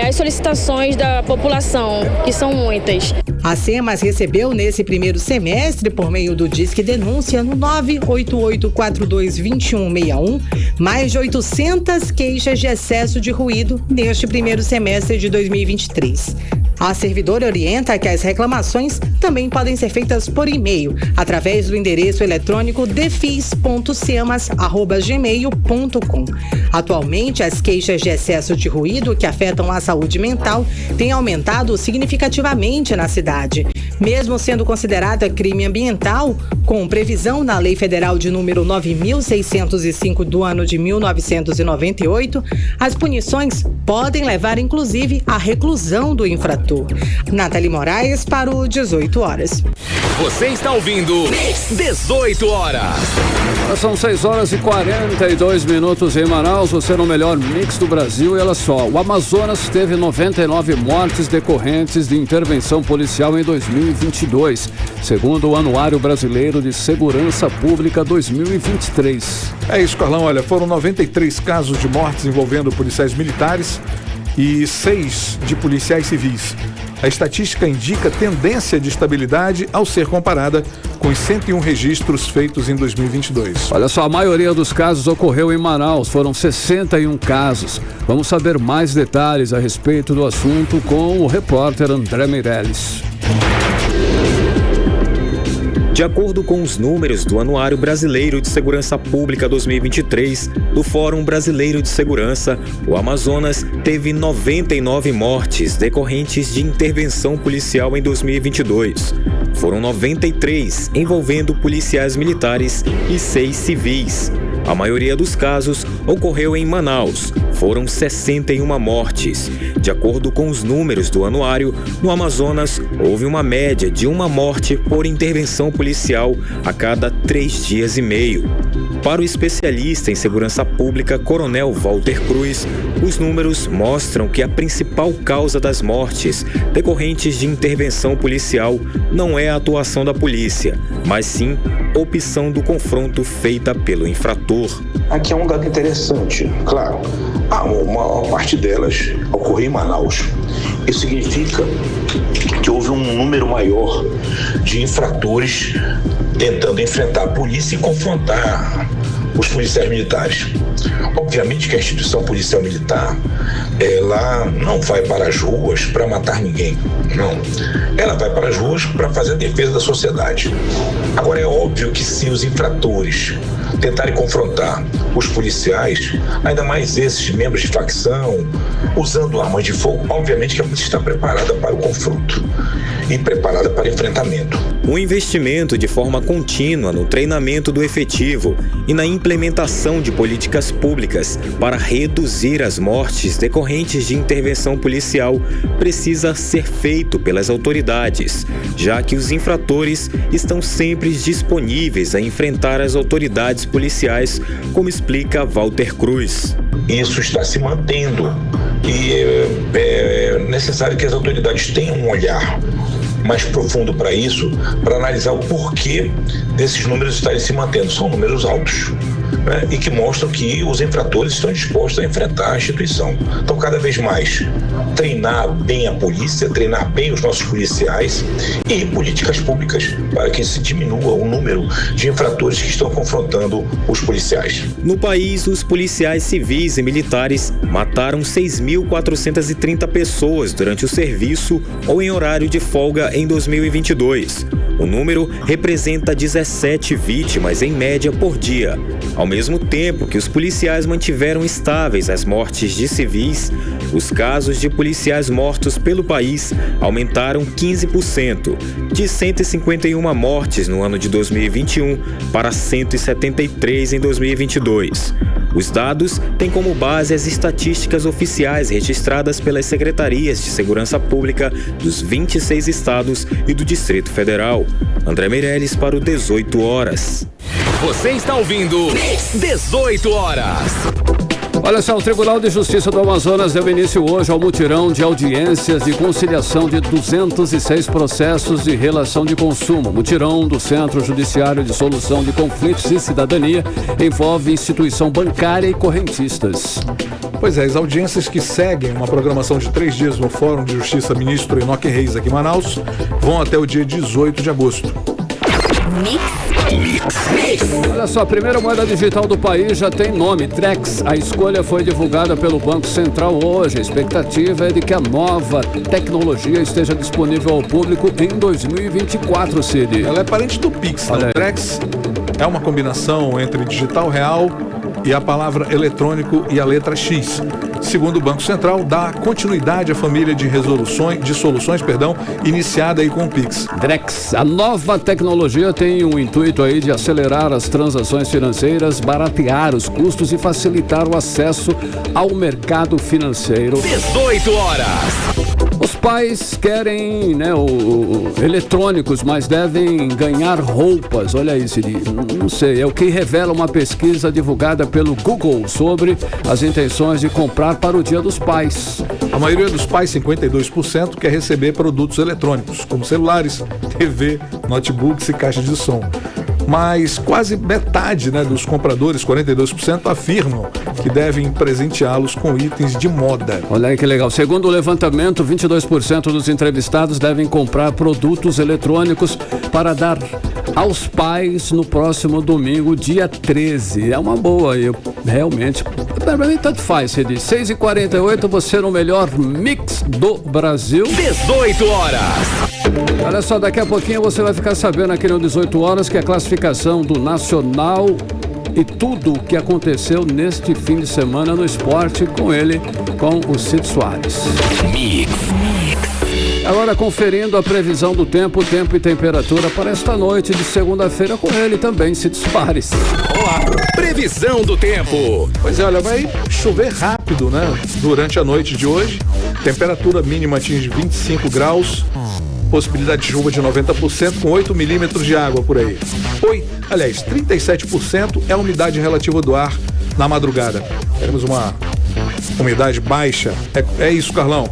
Speaker 14: as solicitações da população, que são muitas.
Speaker 8: A SEMAS recebeu nesse primeiro semestre, por meio do Disque Denúncia, no 988422161, mais de 800 queixas de excesso de ruído neste primeiro semestre de 2023. A servidora orienta que as reclamações também podem ser feitas por e-mail, através do endereço eletrônico defis.semas@gmail.com. Atualmente, as queixas de excesso de ruído que afetam a saúde mental têm aumentado significativamente na cidade. Mesmo sendo considerada crime ambiental, com previsão na Lei Federal de número 9.605 do ano de 1998, as punições podem levar, inclusive, à reclusão do infrator. Nathalie Moraes para o 18 horas.
Speaker 1: Você está ouvindo 18 horas.
Speaker 2: São 6h42 em Manaus, você no melhor mix do Brasil. E olha só, o Amazonas teve 99 mortes decorrentes de intervenção policial em 2022, segundo o Anuário Brasileiro de Segurança Pública 2023.
Speaker 3: É isso, Carlão. Olha, foram 93 casos de mortes envolvendo policiais militares e 6 de policiais civis. A estatística indica tendência de estabilidade ao ser comparada com os 101 registros feitos em 2022.
Speaker 2: Olha só, a maioria dos casos ocorreu em Manaus, foram 61 casos. Vamos saber mais detalhes a respeito do assunto com o repórter André Meirelles.
Speaker 6: De acordo com os números do Anuário Brasileiro de Segurança Pública 2023, do Fórum Brasileiro de Segurança, o Amazonas teve 99 mortes decorrentes de intervenção policial em 2022. Foram 93 envolvendo policiais militares e 6 civis. A maioria dos casos ocorreu em Manaus. Foram 61 mortes. De acordo com os números do anuário, no Amazonas houve uma média de uma morte por intervenção policial a cada 3 dias e meio. Para o especialista em segurança pública, Coronel Walter Cruz, os números mostram que a principal causa das mortes decorrentes de intervenção policial não é a atuação da polícia, mas sim a opção do confronto feita pelo infrator.
Speaker 15: Aqui é um dado interessante, claro. Uma parte delas ocorreu em Manaus. Isso significa que houve um número maior de infratores tentando enfrentar a polícia e confrontar os policiais militares. Obviamente que a instituição policial militar, ela não vai para as ruas para matar ninguém, não. Ela vai para as ruas para fazer a defesa da sociedade. Agora, é óbvio que se os infratores tentarem confrontar os policiais, ainda mais esses membros de facção, usando armas de fogo, obviamente que a polícia está preparada para o confronto e preparada para enfrentamento.
Speaker 6: Um investimento de forma contínua no treinamento do efetivo e na implementação de políticas públicas para reduzir as mortes decorrentes de intervenção policial precisa ser feito pelas autoridades, já que os infratores estão sempre disponíveis a enfrentar as autoridades policiais, como explica Walter Cruz.
Speaker 15: Isso está se mantendo e é necessário que as autoridades tenham um olhar mais profundo para isso, para analisar o porquê desses números estarem se mantendo. São números altos, né? E que mostram que os infratores estão dispostos a enfrentar a instituição. Então, cada vez mais, treinar bem a polícia, treinar bem os nossos policiais e políticas públicas para que se diminua o número de infratores que estão confrontando os policiais.
Speaker 6: No país, os policiais civis e militares mataram 6.430 pessoas durante o serviço ou em horário de folga em 2022. O número representa 17 vítimas em média por dia. Ao mesmo tempo que os policiais mantiveram estáveis as mortes de civis, os casos de policiais mortos pelo país aumentaram 15%, de 151 mortes no ano de 2021 para 173 em 2022. Os dados têm como base as estatísticas oficiais registradas pelas secretarias de segurança pública dos 26 estados e do Distrito Federal. André Meirelles para o 18 Horas.
Speaker 1: Você está ouvindo 18 Horas.
Speaker 2: Olha só, o Tribunal de Justiça do Amazonas deu início hoje ao mutirão de audiências de conciliação de 206 processos de relação de consumo. O mutirão do Centro Judiciário de Solução de Conflitos e Cidadania envolve instituição bancária e correntistas.
Speaker 3: Pois é, as audiências que seguem uma programação de 3 dias no Fórum de Justiça Ministro Enoque Reis aqui em Manaus vão até o dia 18 de agosto.
Speaker 2: Olha só, a primeira moeda digital do país já tem nome, Drex. A escolha foi divulgada pelo Banco Central hoje. A expectativa é de que a nova tecnologia esteja disponível ao público em 2024, Cid.
Speaker 3: Ela é parente do Pix, né? O Drex é uma combinação entre digital real e a palavra eletrônico e a letra X. Segundo o Banco Central, dá continuidade à família de soluções, iniciada aí com o Pix.
Speaker 2: Drex, a nova tecnologia tem um intuito aí de acelerar as transações financeiras, baratear os custos e facilitar o acesso ao mercado financeiro.
Speaker 1: 18 Horas.
Speaker 2: Os pais querem, eletrônicos, mas devem ganhar roupas. Olha aí, Cid. Não sei, é o que revela uma pesquisa divulgada pelo Google sobre as intenções de comprar para o Dia dos Pais.
Speaker 3: A maioria dos pais, 52%, quer receber produtos eletrônicos, como celulares, TV, notebooks e caixas de som. Mas quase metade dos compradores, 42%, afirmam que devem presenteá-los com itens de moda.
Speaker 2: Olha aí que legal. Segundo o levantamento, 22% dos entrevistados devem comprar produtos eletrônicos para dar aos pais no próximo domingo, dia 13. É uma boa, eu realmente... Para mim, tanto faz, você diz. 6h48, você no melhor mix do Brasil.
Speaker 1: 18 Horas.
Speaker 2: Olha só, daqui a pouquinho você vai ficar sabendo aqui no 18 Horas que a classificação do Nacional e tudo o que aconteceu neste fim de semana no esporte com ele, com o Cid Soares.
Speaker 1: Mix.
Speaker 2: Agora conferindo a previsão do tempo e temperatura para esta noite de segunda-feira com ele também, Cid Soares.
Speaker 1: Olá, previsão do tempo.
Speaker 3: Pois é, olha, vai chover rápido, durante a noite de hoje. Temperatura mínima atinge 25 graus. Possibilidade de chuva de 90% com 8 milímetros de água por aí. 37% é a umidade relativa do ar na madrugada. Temos uma umidade baixa. É isso, Carlão.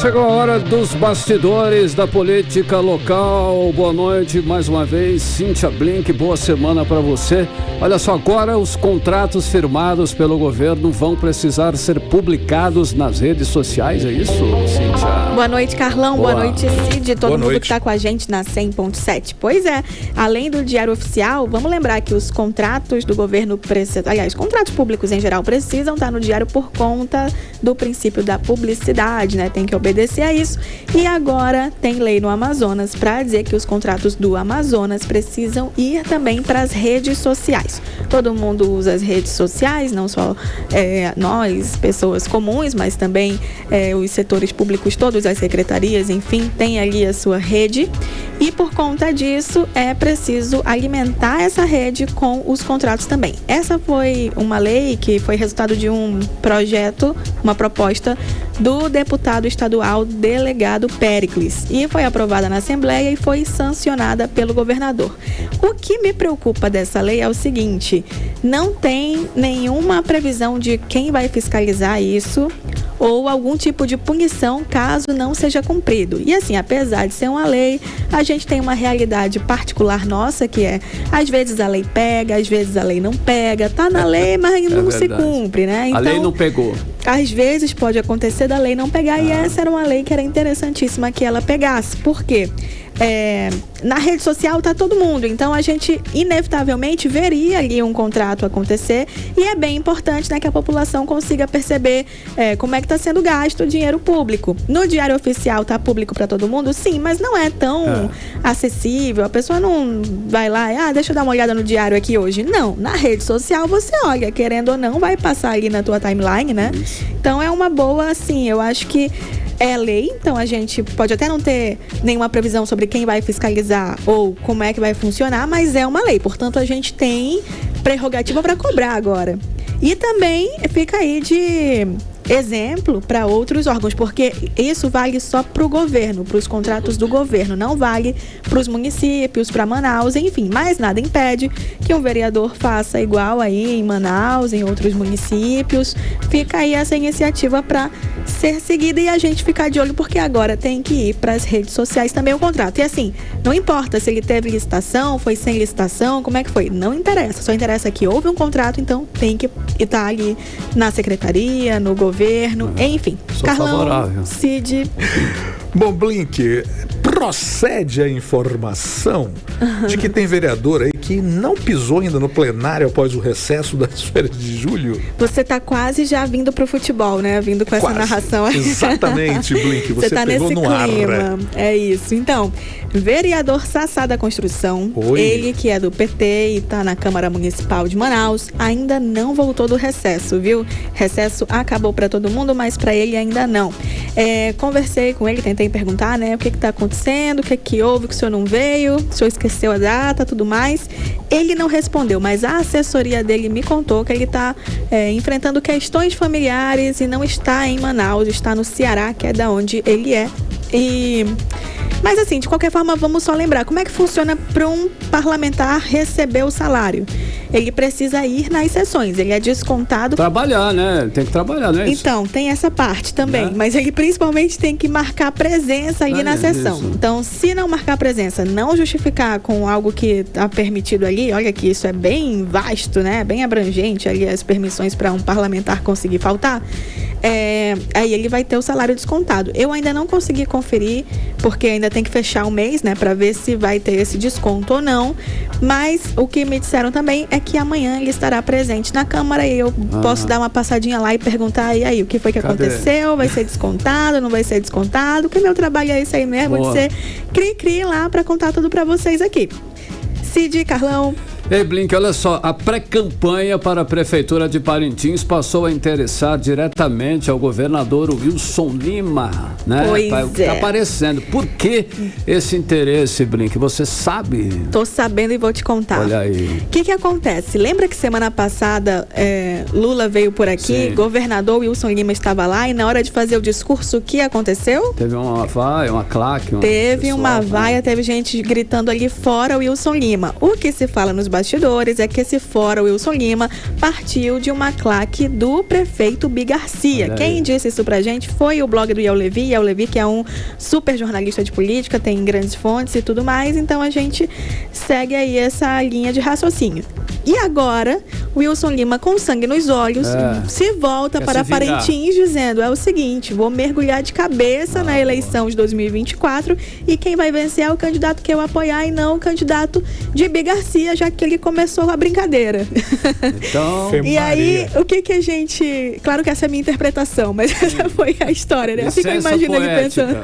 Speaker 2: Chegou a hora dos bastidores da política local. Boa noite mais uma vez, Cíntia Blink, boa semana para você. Olha só, agora os contratos firmados pelo governo vão precisar ser publicados nas redes sociais, é isso, Cíntia?
Speaker 16: Boa noite, Carlão, boa noite, Cid, todo mundo que está com a gente na 100.7. Pois é, além do Diário Oficial, vamos lembrar que os contratos do governo, contratos públicos em geral precisam estar no Diário por conta do princípio da publicidade, né? Tem que obedecer a isso. E agora tem lei no Amazonas para dizer que os contratos do Amazonas precisam ir também para as redes sociais. Todo mundo usa as redes sociais, não só nós, pessoas comuns, mas também os setores públicos, todas as secretarias, enfim, tem ali a sua rede. E por conta disso, é preciso alimentar essa rede com os contratos também. Essa foi uma lei que foi resultado de um projeto, uma proposta do deputado estadual delegado Péricles, e foi aprovada na Assembleia e foi sancionada pelo governador. O que me preocupa dessa lei é o seguinte: não tem nenhuma previsão de quem vai fiscalizar isso ou algum tipo de punição caso não seja cumprido. E assim, apesar de ser uma lei, a gente tem uma realidade particular nossa, que é, às vezes a lei pega, às vezes a lei não pega, tá na lei, mas não se cumpre, né? Então,
Speaker 2: a lei não pegou.
Speaker 16: Às vezes pode acontecer da lei não pegar, e essa era uma lei que era interessantíssima que ela pegasse. Por quê? Na rede social tá todo mundo, então a gente inevitavelmente veria ali um contrato acontecer, e é bem importante, né, que a população consiga perceber como é que está sendo gasto o dinheiro público. No Diário Oficial tá público para todo mundo, sim, mas não é tão acessível, a pessoa não vai lá, deixa eu dar uma olhada no diário aqui hoje. Não, na rede social você olha, querendo ou não, vai passar ali na tua timeline, né? Então é uma boa, assim, eu acho que é lei, então a gente pode até não ter nenhuma previsão sobre quem vai fiscalizar ou como é que vai funcionar, mas é uma lei, portanto a gente tem prerrogativa para cobrar agora. E também fica aí de exemplo para outros órgãos, porque isso vale só para o governo, para os contratos do governo, não vale para os municípios, para Manaus, enfim, mas nada impede que um vereador faça igual aí em Manaus, em outros municípios. Fica aí essa iniciativa para ser seguida e a gente ficar de olho, porque agora tem que ir para as redes sociais também o contrato. E assim, não importa se ele teve licitação, foi sem licitação, como é que foi, não interessa, só interessa que houve um contrato, então tem que estar ali na secretaria, no governo, enfim.
Speaker 2: Sou
Speaker 16: Carlão,
Speaker 2: favorável.
Speaker 16: Cid.
Speaker 3: Bom, Blink, procede a informação de que tem vereador aí que não pisou ainda no plenário após o recesso das férias de julho?
Speaker 16: Você tá quase já vindo pro futebol, né? Vindo com essa narração aí.
Speaker 3: Exatamente, Blink, você
Speaker 16: tá
Speaker 3: pegou
Speaker 16: nesse
Speaker 3: no ar.
Speaker 16: clima. É isso. Então, vereador Sassá da Construção, ele que é do PT e tá na Câmara Municipal de Manaus, ainda não voltou do recesso, viu? Recesso acabou para todo mundo, mas para ele ainda não. Conversei com ele, tentei perguntar, né, o que tá acontecendo, o que houve, que o senhor não veio, o senhor esqueceu a data, tudo mais. Ele não respondeu, mas a assessoria dele me contou que ele tá enfrentando questões familiares e não está em Manaus, está no Ceará, que é da onde ele é. Mas assim, de qualquer forma, vamos só lembrar como é que funciona para um parlamentar receber o salário. Ele precisa ir nas sessões, ele é descontado.
Speaker 2: Trabalhar, né? Tem que trabalhar, né?
Speaker 16: Então, tem essa parte também, mas ele principalmente tem que marcar presença ali na sessão.
Speaker 2: Isso.
Speaker 16: Então, se não marcar presença, não justificar com algo que está permitido ali, olha que isso é bem vasto, né? Bem abrangente ali as permissões para um parlamentar conseguir faltar. Aí ele vai ter o salário descontado. Eu ainda não consegui conferir, porque ainda tem que fechar o mês, né, para ver se vai ter esse desconto ou não. Mas o que me disseram também é que amanhã ele estará presente na Câmara e eu posso dar uma passadinha lá e perguntar, e aí, o que foi que aconteceu? Vai ser descontado? Não vai ser descontado? Porque meu trabalho é isso aí mesmo, de ser cri-cri lá para contar tudo para vocês aqui. Cid, Carlão.
Speaker 2: Ei, Blink, olha só, a pré-campanha para a Prefeitura de Parintins passou a interessar diretamente ao governador Wilson Lima, né? Tá aparecendo. Por que esse interesse, Blink? Você sabe?
Speaker 16: Tô sabendo e vou te contar.
Speaker 2: Olha aí.
Speaker 16: O que acontece? Lembra que semana passada Lula veio por aqui, governador Wilson Lima estava lá e na hora de fazer o discurso, o que aconteceu?
Speaker 2: Teve uma vaia, uma claque.
Speaker 16: Teve uma vaia, teve gente gritando ali fora o Wilson Lima. O que se fala nos bastidores bastidores é que esse fora, Wilson Lima, partiu de uma claque do prefeito Bi Garcia. Quem disse isso pra gente foi o blog do Iel Levi, que é um super jornalista de política, tem grandes fontes e tudo mais, então a gente segue aí essa linha de raciocínio. E agora, Wilson Lima, com sangue nos olhos, se volta para Parintins dizendo, é o seguinte, vou mergulhar de cabeça na eleição de 2024 e quem vai vencer é o candidato que eu apoiar e não o candidato de Bi Garcia, já que ele começou a brincadeira.
Speaker 2: Então,
Speaker 16: e aí, o que a gente... Claro que essa é a minha interpretação, mas essa foi a história, né? Fica imaginando ele pensando.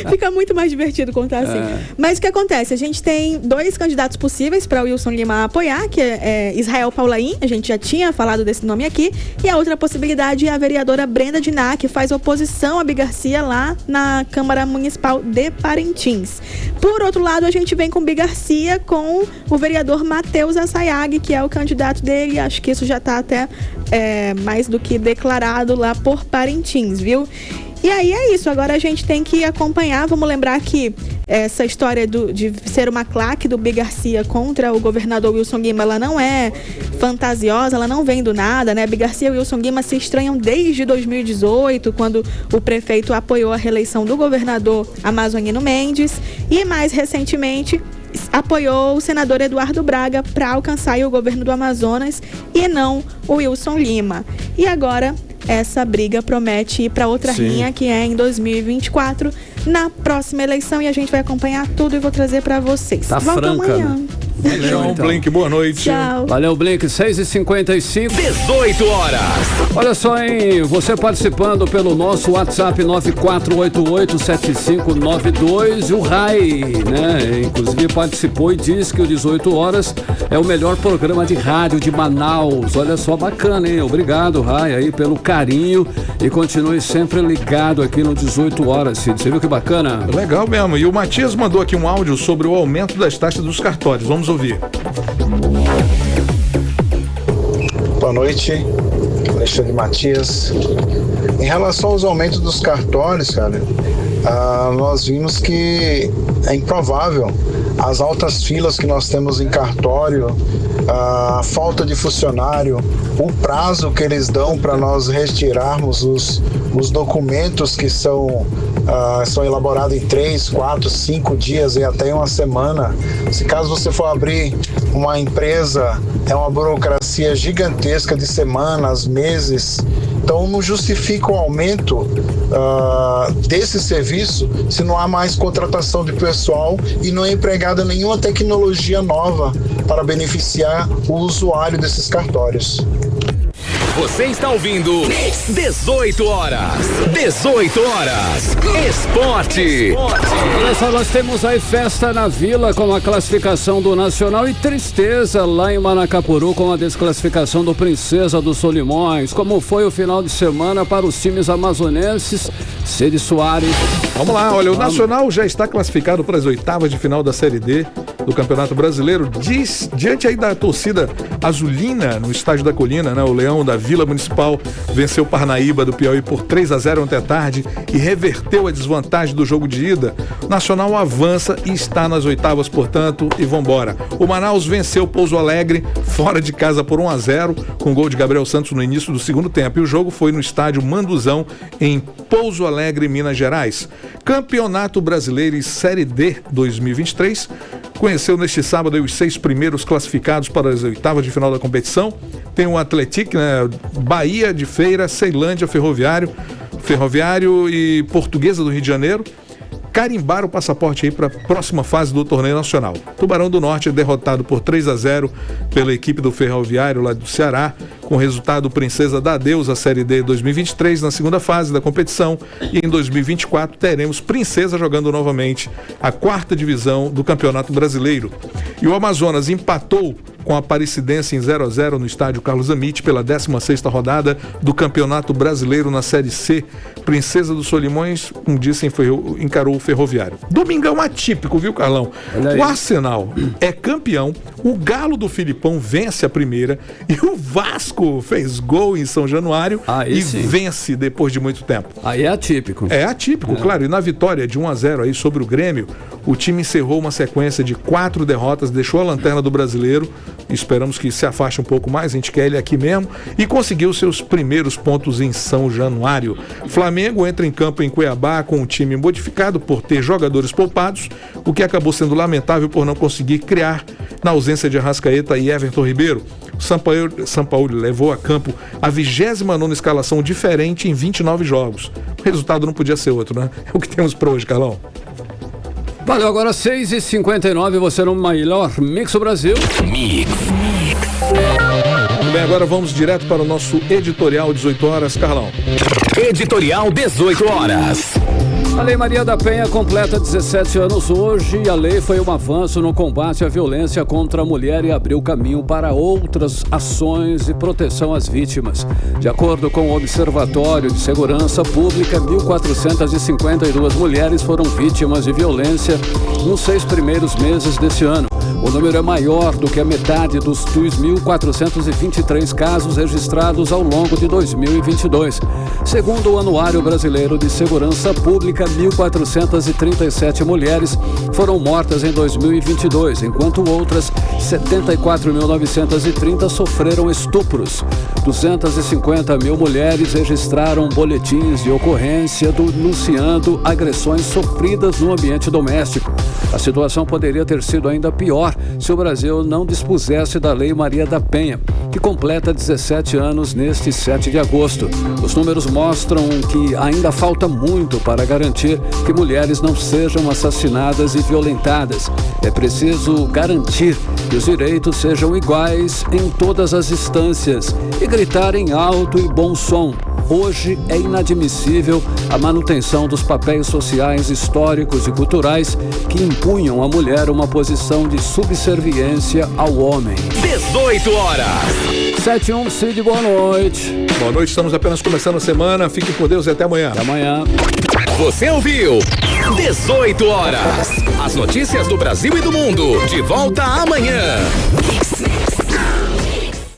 Speaker 16: Fica muito mais divertido contar assim. Mas o que acontece? A gente tem 2 candidatos possíveis para o Wilson Lima apoiar, que é Israel Paulaim, a gente já tinha falado desse nome aqui, e a outra possibilidade é a vereadora Brenda Diná, que faz oposição a Bi Garcia lá na Câmara Municipal de Parintins. Por outro lado, a gente vem com Bi Garcia com o vereador Matheus Assayag, que é o candidato dele, acho que isso já está até mais do que declarado lá por Parintins, viu? E aí é isso, agora a gente tem que acompanhar, vamos lembrar que essa história de ser uma claque do Bi Garcia contra o governador Wilson Lima, ela não é fantasiosa, ela não vem do nada, né? Bi Garcia e Wilson Lima se estranham desde 2018, quando o prefeito apoiou a reeleição do governador Amazonino Mendes e mais recentemente apoiou o senador Eduardo Braga para alcançar o governo do Amazonas e não o Wilson Lima. E agora essa briga promete ir para outra linha, que é em 2024, na próxima eleição, e a gente vai acompanhar tudo e vou trazer para vocês.
Speaker 2: Tá
Speaker 16: Volta
Speaker 2: franca,
Speaker 16: amanhã.
Speaker 2: né?
Speaker 3: Valeu, então. Blink, boa noite.
Speaker 16: Tchau.
Speaker 2: Valeu, Blink, 6h55.
Speaker 1: 18 horas.
Speaker 2: Olha só, hein? Você participando pelo nosso WhatsApp 94887592. O Rai, né? Inclusive participou e disse que o 18 horas é o melhor programa de rádio de Manaus. Olha só, bacana, hein? Obrigado, Rai, aí pelo carinho e continue sempre ligado aqui no 18 horas, Cid. Você viu que bacana?
Speaker 3: Legal mesmo. E o Matias mandou aqui um áudio sobre o aumento das taxas dos cartórios. Vamos ouvir.
Speaker 17: Boa noite, Alexandre Matias. Em relação aos aumentos dos cartórios, cara, nós vimos que é improvável as altas filas que nós temos em cartório, a falta de funcionário, o prazo que eles dão para nós retirarmos os documentos que são elaborados em 3, 4, 5 dias e até uma semana. Se caso você for abrir uma empresa, é uma burocracia gigantesca de semanas, meses. Então não justifica o aumento desse serviço se não há mais contratação de pessoal e não é empregada nenhuma tecnologia nova para beneficiar o usuário desses cartórios.
Speaker 1: Você está ouvindo 18 horas. 18 horas. Esporte.
Speaker 2: Olha só, nós temos aí festa na Vila com a classificação do Nacional e tristeza lá em Manacapuru com a desclassificação do Princesa dos Solimões. Como foi o final de semana para os times amazonenses? Cid Soares.
Speaker 3: Vamos lá, olha, o Nacional já está classificado para as oitavas de final da Série D do Campeonato Brasileiro. Diante aí da torcida azulina no Estádio da Colina, né? O Leão da Vila Municipal venceu o Parnaíba do Piauí por 3-0 ontem à tarde e reverteu a desvantagem do jogo de ida. O Nacional avança e está nas oitavas, portanto, e vambora. O Manaus venceu o Pouso Alegre fora de casa por 1-0 com gol de Gabriel Santos no início do segundo tempo. E o jogo foi no estádio Manduzão em Pouso Alegre, Minas Gerais. Campeonato Brasileiro e Série D 2023 conheceu neste sábado os 6 primeiros classificados para as oitavas de final da competição. Tem o Atlético, né? Bahia de Feira, Ceilândia, Ferroviário e Portuguesa do Rio de Janeiro carimbaram o passaporte aí para a próxima fase do torneio nacional. Tubarão do Norte é derrotado por 3-0 pela equipe do Ferroviário lá do Ceará, com o resultado Princesa dá adeus à Série D 2023 na segunda fase da competição, e em 2024 teremos Princesa jogando novamente a 4ª divisão do Campeonato Brasileiro. E o Amazonas empatou com a Aparecidense em 0-0 no estádio Carlos Amit pela 16ª rodada do Campeonato Brasileiro na Série C. Princesa dos Solimões, como disse, encarou o Ferroviário. Domingão atípico, viu, Carlão? O Arsenal é campeão, o Galo do Filipão vence a primeira e o Vasco fez gol em São Januário vence depois de muito tempo.
Speaker 2: Aí é atípico.
Speaker 3: É atípico, claro. E na vitória de 1-0 aí sobre o Grêmio, o time encerrou uma sequência de 4 derrotas, deixou a lanterna do Brasileiro, esperamos que se afaste um pouco mais, a gente quer ele aqui mesmo, e conseguiu seus primeiros pontos em São Januário. Flamengo entra em campo em Cuiabá com um time modificado por ter jogadores poupados, o que acabou sendo lamentável por não conseguir criar na ausência de Arrascaeta e Everton Ribeiro. O Sampaoli levou a campo a 29ª escalação diferente em 29 jogos. O resultado não podia ser outro, né? É o que temos para hoje, Carlão.
Speaker 2: Valeu, agora 6h59, você no melhor Mix do Brasil.
Speaker 3: Muito bem, agora vamos direto para o nosso editorial 18 horas, Carlão.
Speaker 1: Editorial 18 horas.
Speaker 2: A Lei Maria da Penha completa 17 anos hoje e a lei foi um avanço no combate à violência contra a mulher e abriu caminho para outras ações de proteção às vítimas. De acordo com o Observatório de Segurança Pública, 1.452 mulheres foram vítimas de violência nos 6 primeiros meses desse ano. O número é maior do que a metade dos 2.423 casos registrados ao longo de 2022. Segundo o Anuário Brasileiro de Segurança Pública, 1.437 mulheres foram mortas em 2022, enquanto outras 74.930 sofreram estupros. 250 mil mulheres registraram boletins de ocorrência denunciando agressões sofridas no ambiente doméstico. A situação poderia ter sido ainda pior se o Brasil não dispusesse da Lei Maria da Penha, que completa 17 anos neste 7 de agosto. Os números mostram que ainda falta muito para garantir que mulheres não sejam assassinadas e violentadas. É preciso garantir que os direitos sejam iguais em todas as instâncias e gritar em alto e bom som. Hoje é inadmissível a manutenção dos papéis sociais, históricos e culturais que impunham à mulher uma posição de subserviência ao homem.
Speaker 1: 18 horas.
Speaker 2: 7-1, Cid, boa noite.
Speaker 3: Boa noite, estamos apenas começando a semana. Fique com Deus e até amanhã.
Speaker 2: Até amanhã.
Speaker 1: Você ouviu 18 horas. As notícias do Brasil e do mundo. De volta amanhã.